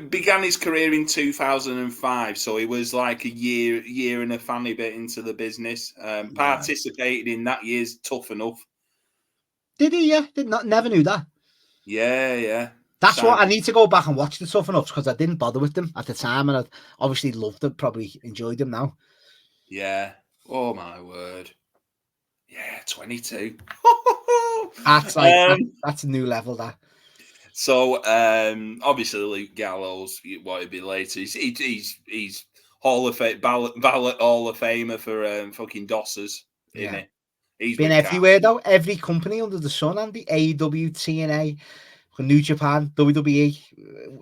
Began his career in 2005, so he was like a year and a fanny bit into the business. Participated in that year's Tough Enough. Did he? Yeah, never knew that. Yeah. That's what I need to go back and watch the Tough Enoughs because I didn't bother with them at the time, and I obviously loved them. Probably enjoyed them now. Yeah. Oh my word. Yeah, 22. That's like that's a new level. That. So obviously Luke Gallows, what he'd be later. He's Hall of Fame ballot Hall of Famer for fucking Dossers, isn't he? He's been everywhere though. Every company under the sun, and the AEW, TNA, New Japan, WWE,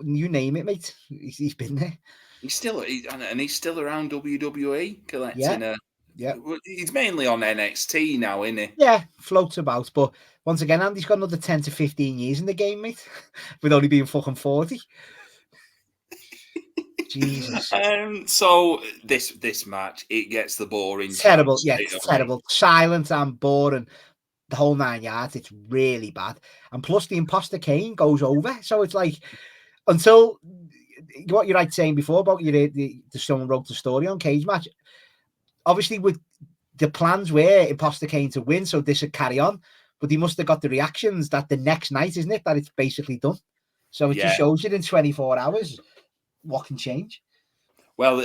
you name it, mate. He's been there. He's still around WWE collecting. Yeah. He's mainly on NXT now, isn't he? Yeah, floats about. But once again, Andy's got another 10 to 15 years in the game, mate, with only being fucking 40. Jesus. So this match, it gets the boring. Terrible. Yeah, it's terrible. Silent and boring. The whole 9 yards. It's really bad. And plus the imposter Kane goes over. So it's like, until what you're like saying before about the someone wrote the story on Cage Match. Obviously, with the plans were imposter Kane to win, so this would carry on. But he must have got the reactions that the next night, isn't it, that it's basically done. So it just shows you in 24 hours what can change. Well,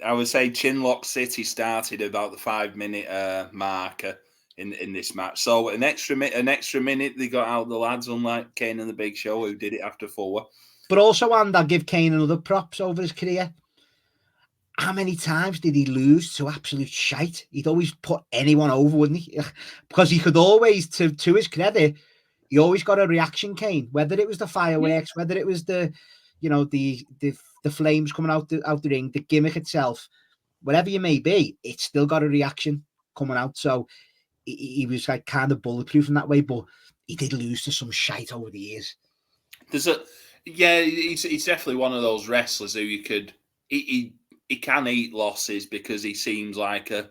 I would say Chinlock City started about the 5-minute marker in this match. So an extra minute they got out the lads, unlike Kane and the Big Show who did it after 4. But also, and I'll give Kane another props over his career. How many times did he lose to absolute shite? He'd always put anyone over, wouldn't he? Because he could always, to his credit, he always got a reaction, Kane. Whether it was the fireworks, whether it was the flames coming out the ring, the gimmick itself, whatever you may be, it's still got a reaction coming out. So he was like kind of bulletproof in that way, but he did lose to some shite over the years. He's definitely one of those wrestlers who you could he can eat losses because he seems like a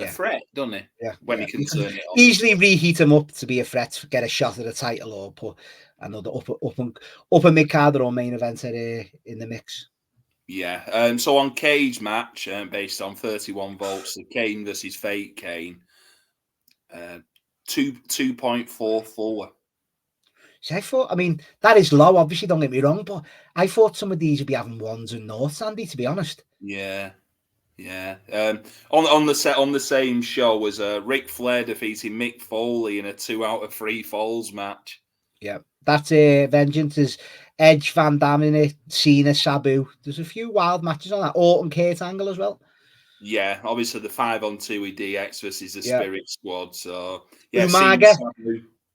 threat, doesn't he? Yeah. When he can turn it on. Easily reheat him up to be a threat, get a shot at a title or put another upper mid card or main event in the mix. Yeah. So on Cage Match, based on 31 votes, the Kane versus Fake Kane, 2.44. So I mean, that is low, obviously, don't get me wrong, but I thought some of these would be having 1s and 0s, Andy, to be honest. Yeah. On the same show was Ric Flair defeating Mick Foley in a 2 out of 3 falls match. Yeah, that's Vengeance is Edge, Van Damme in it, Cena, Sabu. There's a few wild matches on that. Orton, Kurt Angle as well. Yeah, obviously the 5-on-2 with DX versus the Spirit Squad. So yeah, Umaga.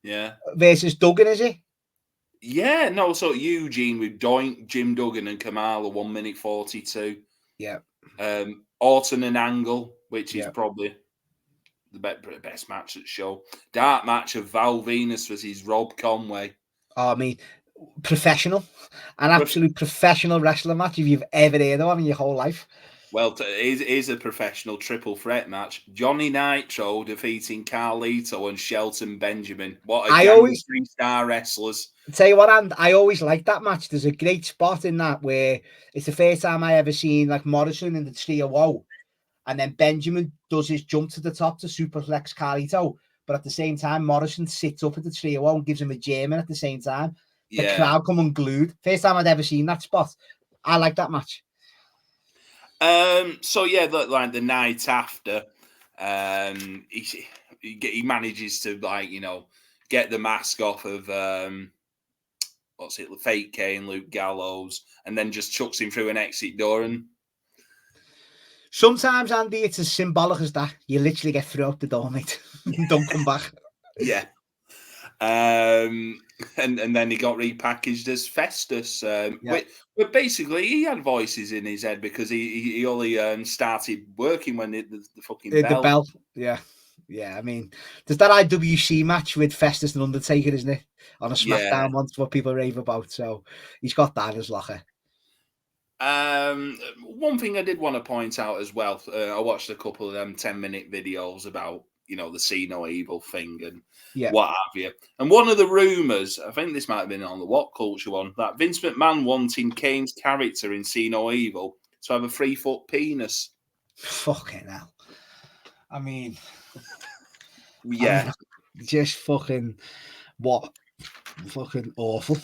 Yeah. Versus Duggan, is it? Yeah, no, so Eugene with Doink, Jim Duggan and Kamala, 1 minute 42. Yeah. Orton and Angle, which is probably the best match at the show. Dark match of Val Venus versus Rob Conway. Oh, I mean, Professional, an absolute professional wrestling match if you've ever heard of one in your whole life. Well, it is a professional triple threat match. Johnny Nitro defeating Carlito and Shelton Benjamin. What a gang of 3-star wrestlers. Tell you what, and I always like that match. There's a great spot in that where it's the first time I ever seen like Morrison in the trio woe, and then Benjamin does his jump to the top to superplex Carlito, but at the same time Morrison sits up at the trio woe and gives him a German at the same time. The crowd come unglued. First time I'd ever seen that spot. I like that match. So yeah, like the night after, he manages to, like, you know, get the mask off of what's it, fake Kane, Luke Gallows, and then just chucks him through an exit door. And sometimes, Andy, it's as symbolic as that. You literally get through out the door, mate. Don't come back. Yeah. And then he got repackaged as Festus. But basically, he had voices in his head because he only started working when the fucking bell. The bell, yeah. I mean, there's that IWC match with Festus and Undertaker, isn't it? On a SmackDown once, what people rave about. So he's got that in his locker. One thing I did want to point out as well, I watched a couple of them 10-minute videos about, you know, the See No Evil thing and what have you. And one of the rumours, I think this might have been on the What Culture one, that Vince McMahon wanting Kane's character in See No Evil to have a 3-foot penis. Fucking hell. I mean, yeah. Just fucking fucking awful.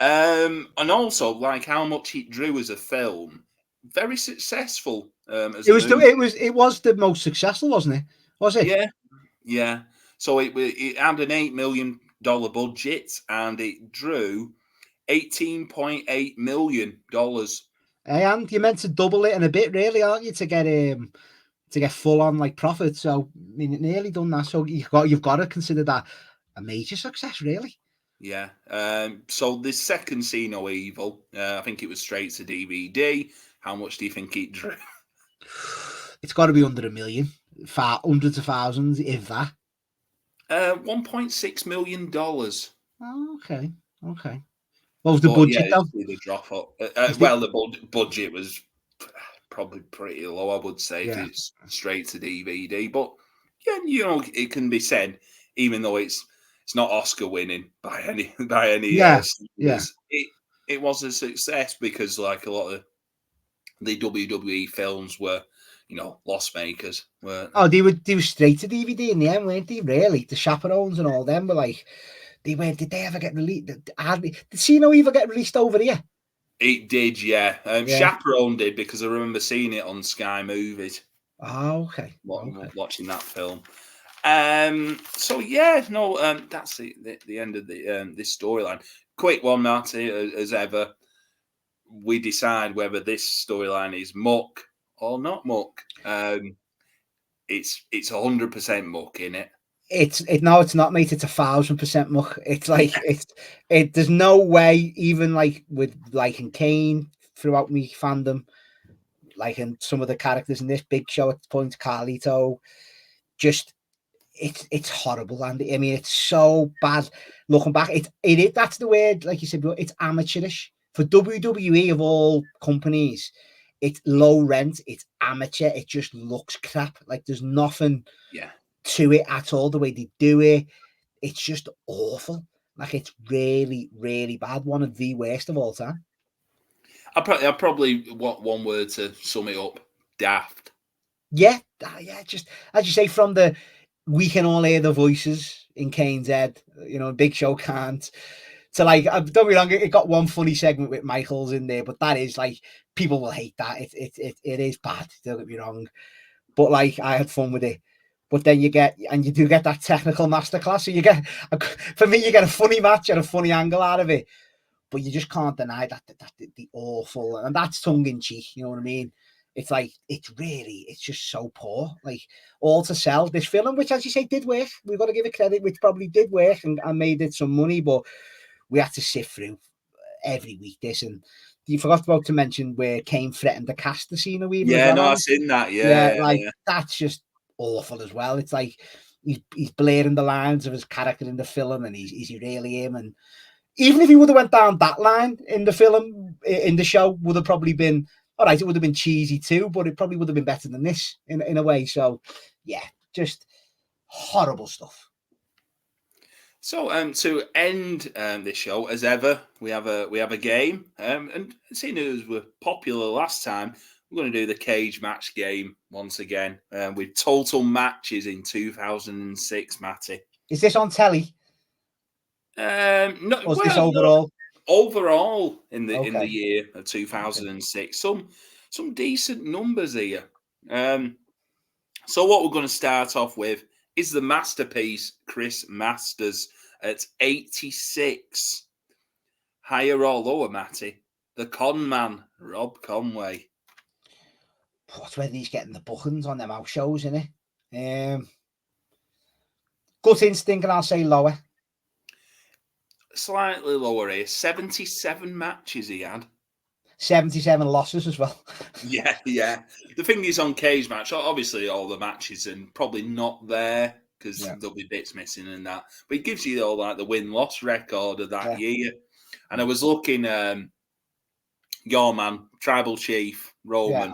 And also, like, how much it drew as a film, very successful. It was the most successful, wasn't it? Was it? Yeah. So it had an $8 million budget and it drew $18.8 million. And you're meant to double it in a bit, really, aren't you, to get full on like profit? So I mean, it nearly done that. So you've got to consider that a major success, really. Yeah. So this second See No Evil, I think it was straight to DVD. How much do you think it drew? It's got to be under $1 million, hundreds of thousands, if that. $1.6 million. Oh, okay. What was the budget, though? The drop off. Well, the budget was probably pretty low, I would say, if it's straight to DVD. But yeah, you know, it can be said, even though it's not Oscar winning by any it was a success because, like, a lot of the WWE films were, you know, loss makers. They were straight to DVD in the end, weren't they? Really, the Chaperones and all them were like, they went. Did they ever get released? Did See No Evil get released over here? It did, yeah. Chaperone did, because I remember seeing it on Sky Movies. Oh, okay. Watching that film. So yeah, no. That's the end of this storyline. Quick one, Matty, as ever. We decide whether this storyline is muck or not muck. It's 100% muck, in it. No, it's not, mate. It's 1,000% muck. It's like there's no way, even like with liking Kane throughout me fandom, like in some of the characters in this Big Show at the point, Carlito, just it's horrible, and I mean, it's so bad looking back. That's the word, like you said, it's amateurish for WWE of all companies. It's low rent, it's amateur, it just looks crap. Like there's nothing to it at all. The way they do it, it's just awful. Like it's really, really bad. One of the worst of all time. I probably want one word to sum it up: daft. Yeah. Just as you say, from the we can all hear the voices in Kane's head, you know, Big Show can't. So, like, don't be wrong, it got one funny segment with Michaels in there, but that is like, people will hate that. It is bad. Don't get me wrong, but like, I had fun with it. But then you do get that technical masterclass. So you get, for me, you get a funny match and a funny angle out of it. But you just can't deny that the awful, and that's tongue in cheek. You know what I mean? It's like, it's just so poor. Like, all to sell this film, which, as you say, did work. We've got to give it credit, which probably did work and made it some money, but we had to sift through every week this. And you forgot about to mention where Kane threatened to cast the scene. I've seen that. That's just awful as well. It's like he's blaring the lines of his character in the film, and he's really him, and even if he would have went down that line in the film, in the show, would have probably been all right. It would have been cheesy too, but it probably would have been better than this in a way. So, yeah, just horrible stuff. So, to end this show, as ever, we have a game. And seeing as we're popular last time, we're going to do the cage match game once again with total matches in 2006. Matty, is this on telly? No, or is this overall? Overall in the year of 2006, some decent numbers here. So what we're going to start off with is the masterpiece Chris Masters at 86. Higher or lower, Matty? The con man, Rob Conway. That's where he's getting the bookings on them house shows, isn't it? Gut instinct, and I'll say lower. Slightly lower here. 77 matches he had. 77 losses as well. Yeah. The thing is, on cage match, obviously all the matches and probably not there because there'll be bits missing and that. But it gives you all like the win-loss record of that year. And I was looking, your man, Tribal Chief Roman.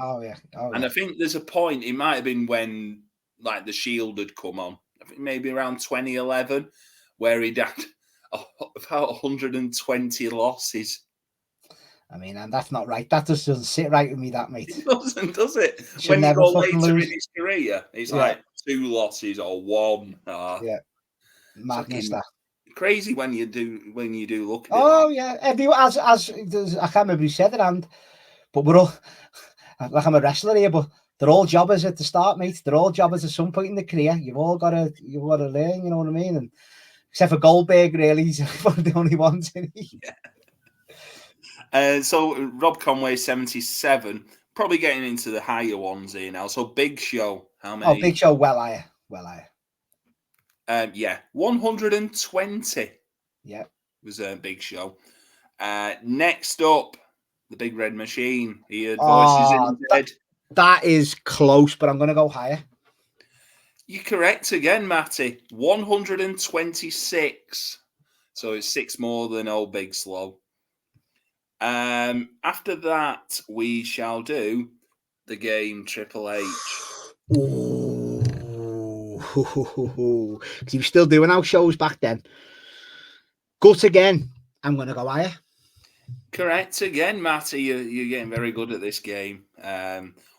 And I think there's a point. It might have been when like the Shield had come on. I think maybe around 2011, where he'd had about 120 losses. I mean, and that's not right. That just doesn't sit right with me, that, mate. It doesn't, does it? When you go later in his career, it's like 2 losses or 1. Madness, that. Crazy when you do look at it. Oh, yeah. As I can't remember who said it, but we're all, like I'm a wrestler here, but they're all jobbers at the start, mate. They're all jobbers at some point in the career. You've got to learn, you know what I mean? And except for Goldberg, really, he's one of the only ones, isn't he? Yeah. So Rob Conway, 77, probably getting into the higher ones here now. So Big Show, how many? Oh, Big Show, well higher. 120. Yeah, was a Big Show. Next up, the Big Red Machine. He had Voices in the Dead. That is close, but I'm going to go higher. You're correct again, Matty. 126. So it's 6 more than Old Big Slow. After that, we shall do the game Triple H. Ooh. Because he was still doing our shows back then. Gut again. I'm going to go higher. Correct again, Matty. You're getting very good at this game.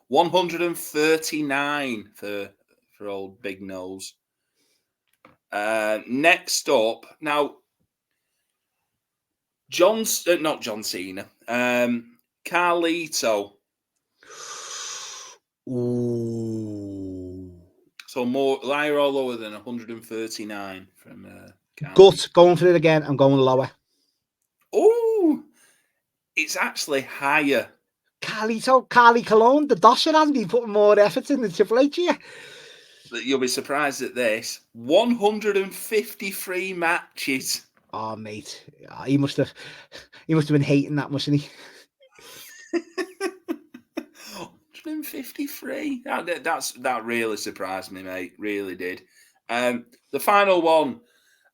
139 for old Big Nose. Next up, now, not John Cena. Carlito. Ooh. So more higher or lower than 139 from Gut, going for it again. I'm going lower. Oh, it's actually higher. Carly Colon, the Dosser hasn't been putting more effort in the Triple H here. You'll be surprised at this. 153 matches. Oh, mate, he must have been hating that, mustn't he? 153. That really surprised me, mate. Really did. The final one,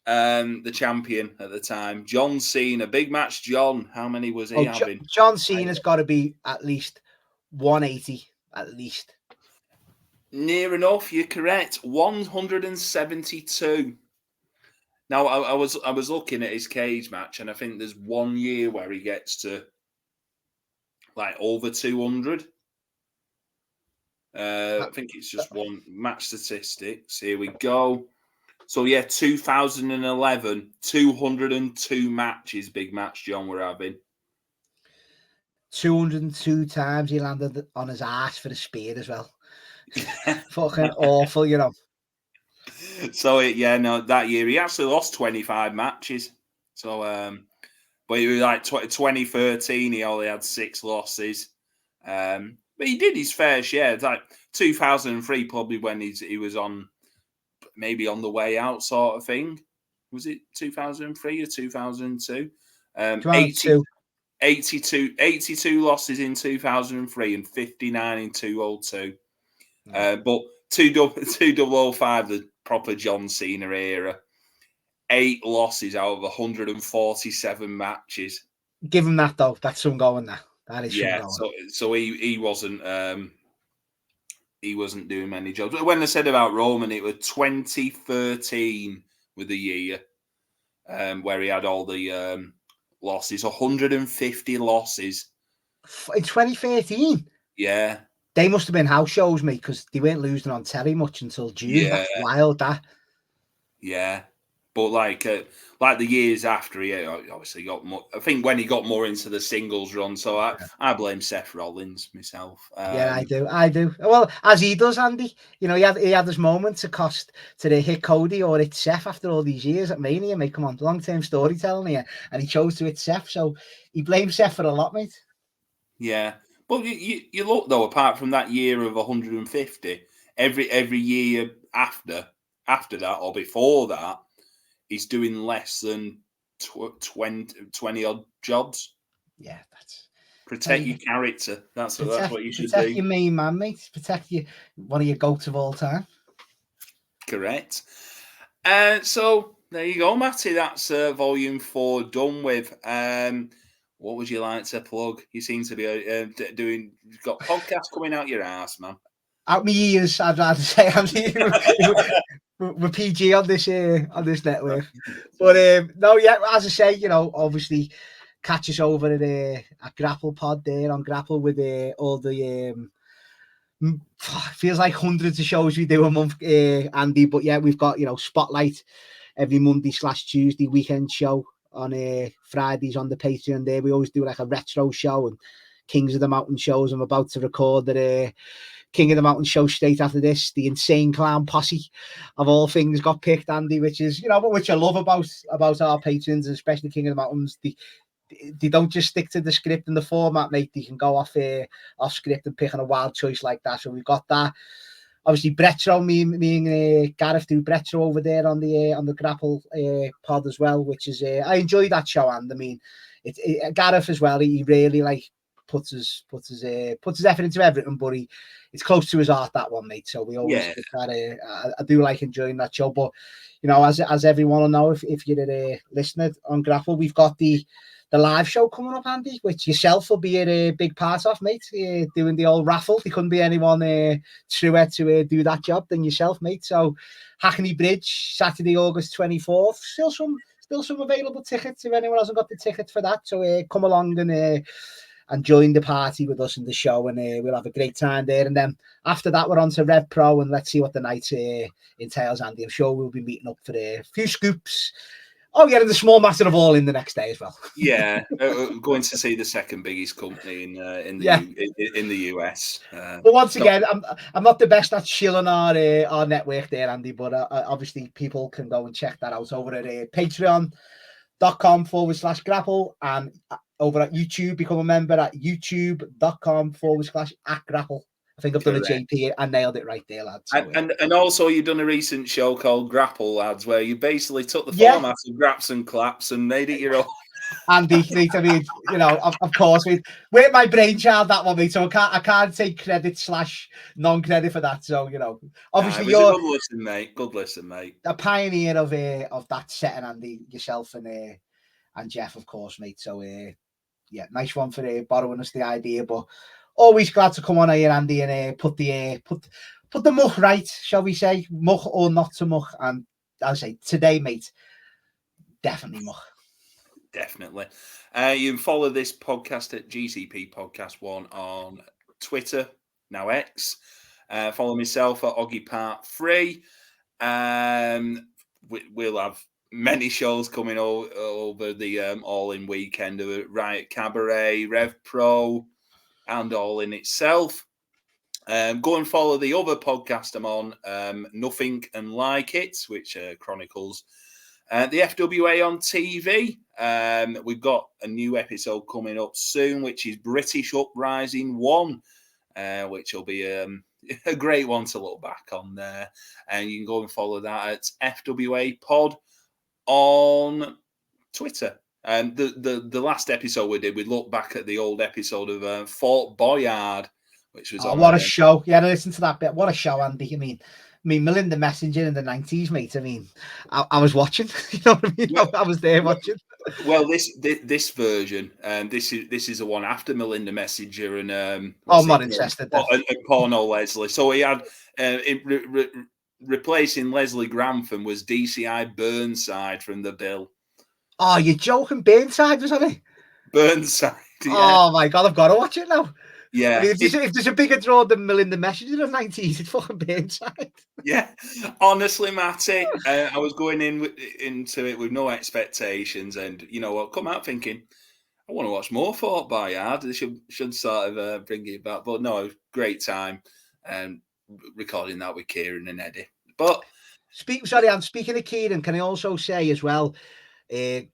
the champion at the time, John Cena. Big match, John. How many was he having? John Cena's got to be at least 180, at least. Near enough. You're correct. 172. Now I was looking at his cage match, and I think there's 1 year where he gets to like over 200. I think it's just one match statistics. Here we go. So, 2011, 202 matches, big match John we're having. 202 times he landed on his ass for the spear as well. Fucking awful, you know. So, that year he actually lost 25 matches. So, but it was like 2013, he only had 6 losses. But he did his fair share. It's like 2003, probably when he was on, maybe on the way out sort of thing. Was it 2003 or 2002? 82 losses in 2003 and 59 in 2002. But 2005, the proper John Cena era. 8 losses out of 147 matches. Give him that though. That's some going now. That is some Yeah, going. so he wasn't doing many jobs. When I said about Roman, it was 2013 with the year where he had all the losses, 150 losses. In 2013? Yeah. They must have been house shows, mate, because they weren't losing on telly much until June. Yeah. That's wild, that. Yeah. But like the years after, he obviously got more. I think when he got more into the singles run, so I blame Seth Rollins myself. Yeah, I do. Well, as he does, Andy. You know, he had his moment to cost to hit Cody or hit Seth after all these years at Mania. Mate, come on, long-term storytelling here, and he chose to hit Seth, so he blames Seth for a lot, mate. Yeah, but you look though. Apart from that year of 150, every year after that or before that, he's doing less than 20 odd jobs. Yeah, that's protect your character. That's what you should protect do. your main man, mate. Protect one of your goats of all time. Correct. So there you go, Matty. That's volume 4 done with. What would you like to plug? You seem to be doing. You've got podcasts coming out your ass, man. Out my ears, I'd rather say. We're PG on this network, but no, yeah. As I say, you know, obviously, catch us over at Grapple Pod there on Grapple with all the feels like hundreds of shows we do a month, Andy. But yeah, we've got Spotlight every Monday/Tuesday, weekend show on Fridays on the Patreon. There we always do like a retro show and Kings of the Mountain shows. I'm about to record the King of the Mountain show straight after this. The Insane Clown Posse of all things got picked, Andy, which is which I love about our patrons, especially King of the Mountains. They don't just stick to the script and the format, mate. They can go off script and pick on a wild choice like that. So we've got that. Obviously, Bretro, me and Gareth do Bretro over there on the Grapple pod as well, which is I enjoy that show, and I mean, Gareth as well. He really puts his effort into everything, but it's close to his heart, that one, mate. So we always I do like enjoying that show. But as everyone will know, if you're a listener on Grapple, we've got the live show coming up, Andy, which yourself will be a big part of, mate. Doing the old raffle. There couldn't be anyone truer to do that job than yourself, mate. So Hackney Bridge, Saturday, August 24th. Still some available tickets if anyone hasn't got the ticket for that. So come along and join the party with us in the show, and we'll have a great time there. And then after that, we're on to Rev Pro, and let's see what the night entails, Andy. I'm sure we'll be meeting up for a few scoops. Oh, yeah, and the small matter of all in the next day as well. Yeah, going to see the second biggest company in the US. But once again, I'm not the best at shilling our network there, Andy. But obviously, people can go and check that out over at patreon.com/grapple, and over at YouTube, become a member at youtube.com/@grapple. I think I've done a JP and nailed it right there, lads. So, and also you've done a recent show called Grapple, lads, where you basically took the format of Graps and Claps and made it your own. Andy, mate, I mean, of course, mate, we're my brainchild, that one, mate. So I can't take credit / non-credit for that. So obviously you're a good listen, mate. A pioneer of that setting, Andy, yourself and Jeff, of course, mate. So yeah, nice one for borrowing us the idea, but always glad to come on here, Andy, and put the muck right, shall we say, muck or not to muck. And I'll say today, mate, definitely muck. Definitely. You can follow this podcast at GCP Podcast 1 on Twitter, now X. Follow myself at Oggy Part 3. We'll have many shows coming over the All In weekend of Riot Cabaret, Rev Pro, and All In itself. Go and follow the other podcast I'm on, Nothing and Like It, which chronicles the FWA on TV. We've got a new episode coming up soon, which is British Uprising 1, which will be a great one to look back on there. And you can go and follow that at FWA Pod on Twitter. The last episode we did, we looked back at the old episode of Fort Boyard, which was what a show. Yeah, listen to that bit. What a show, Andy. I mean, Melinda Messenger in the 90s, mate. I mean, I was watching. You know what I mean? I was there watching. Well, this version, this is the one after Melinda Messenger and I'm not interested. And Porno Leslie. So he had replacing Leslie Grantham was DCI Burnside from the bill. Oh, you're joking? Burnside was on it? Burnside. Yeah. Oh my god, I've got to watch it now. Yeah. I mean, if there's a bigger draw than Melinda Messenger in the 90s, it's fucking Burnside. Yeah. Honestly, Matty, I was going into it with no expectations, and you know what? Come out thinking, I want to watch more Fort Boyard. They should sort of bring it back. But no, great time recording that with Kieran and Eddie. But I'm speaking of Kieran. Can I also say as well,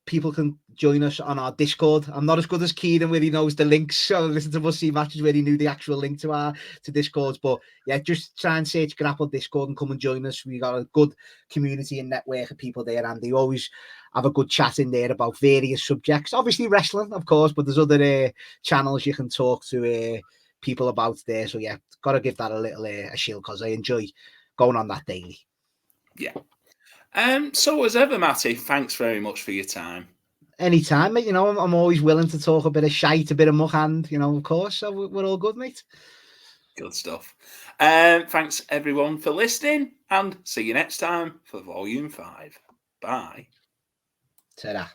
people can join us on our Discord. I'm not as good as Kieran where he knows the links. So listen to Must See Matches where he knew the actual link to Discords. But yeah, just try and search Grapple Discord and come and join us. We got a good community and network of people there, and they always have a good chat in there about various subjects. Obviously wrestling, of course, but there's other channels you can talk to people about there. So yeah, got to give that a little a shield because I enjoy going on that daily. Yeah. So as ever, Matty, thanks very much for your time. Anytime, mate. You know, I'm always willing to talk a bit of shite, a bit of muck hand, you know, of course. So we're all good, mate. Good stuff. Thanks everyone for listening, and see you next time for Volume 5. Bye. Ta-da.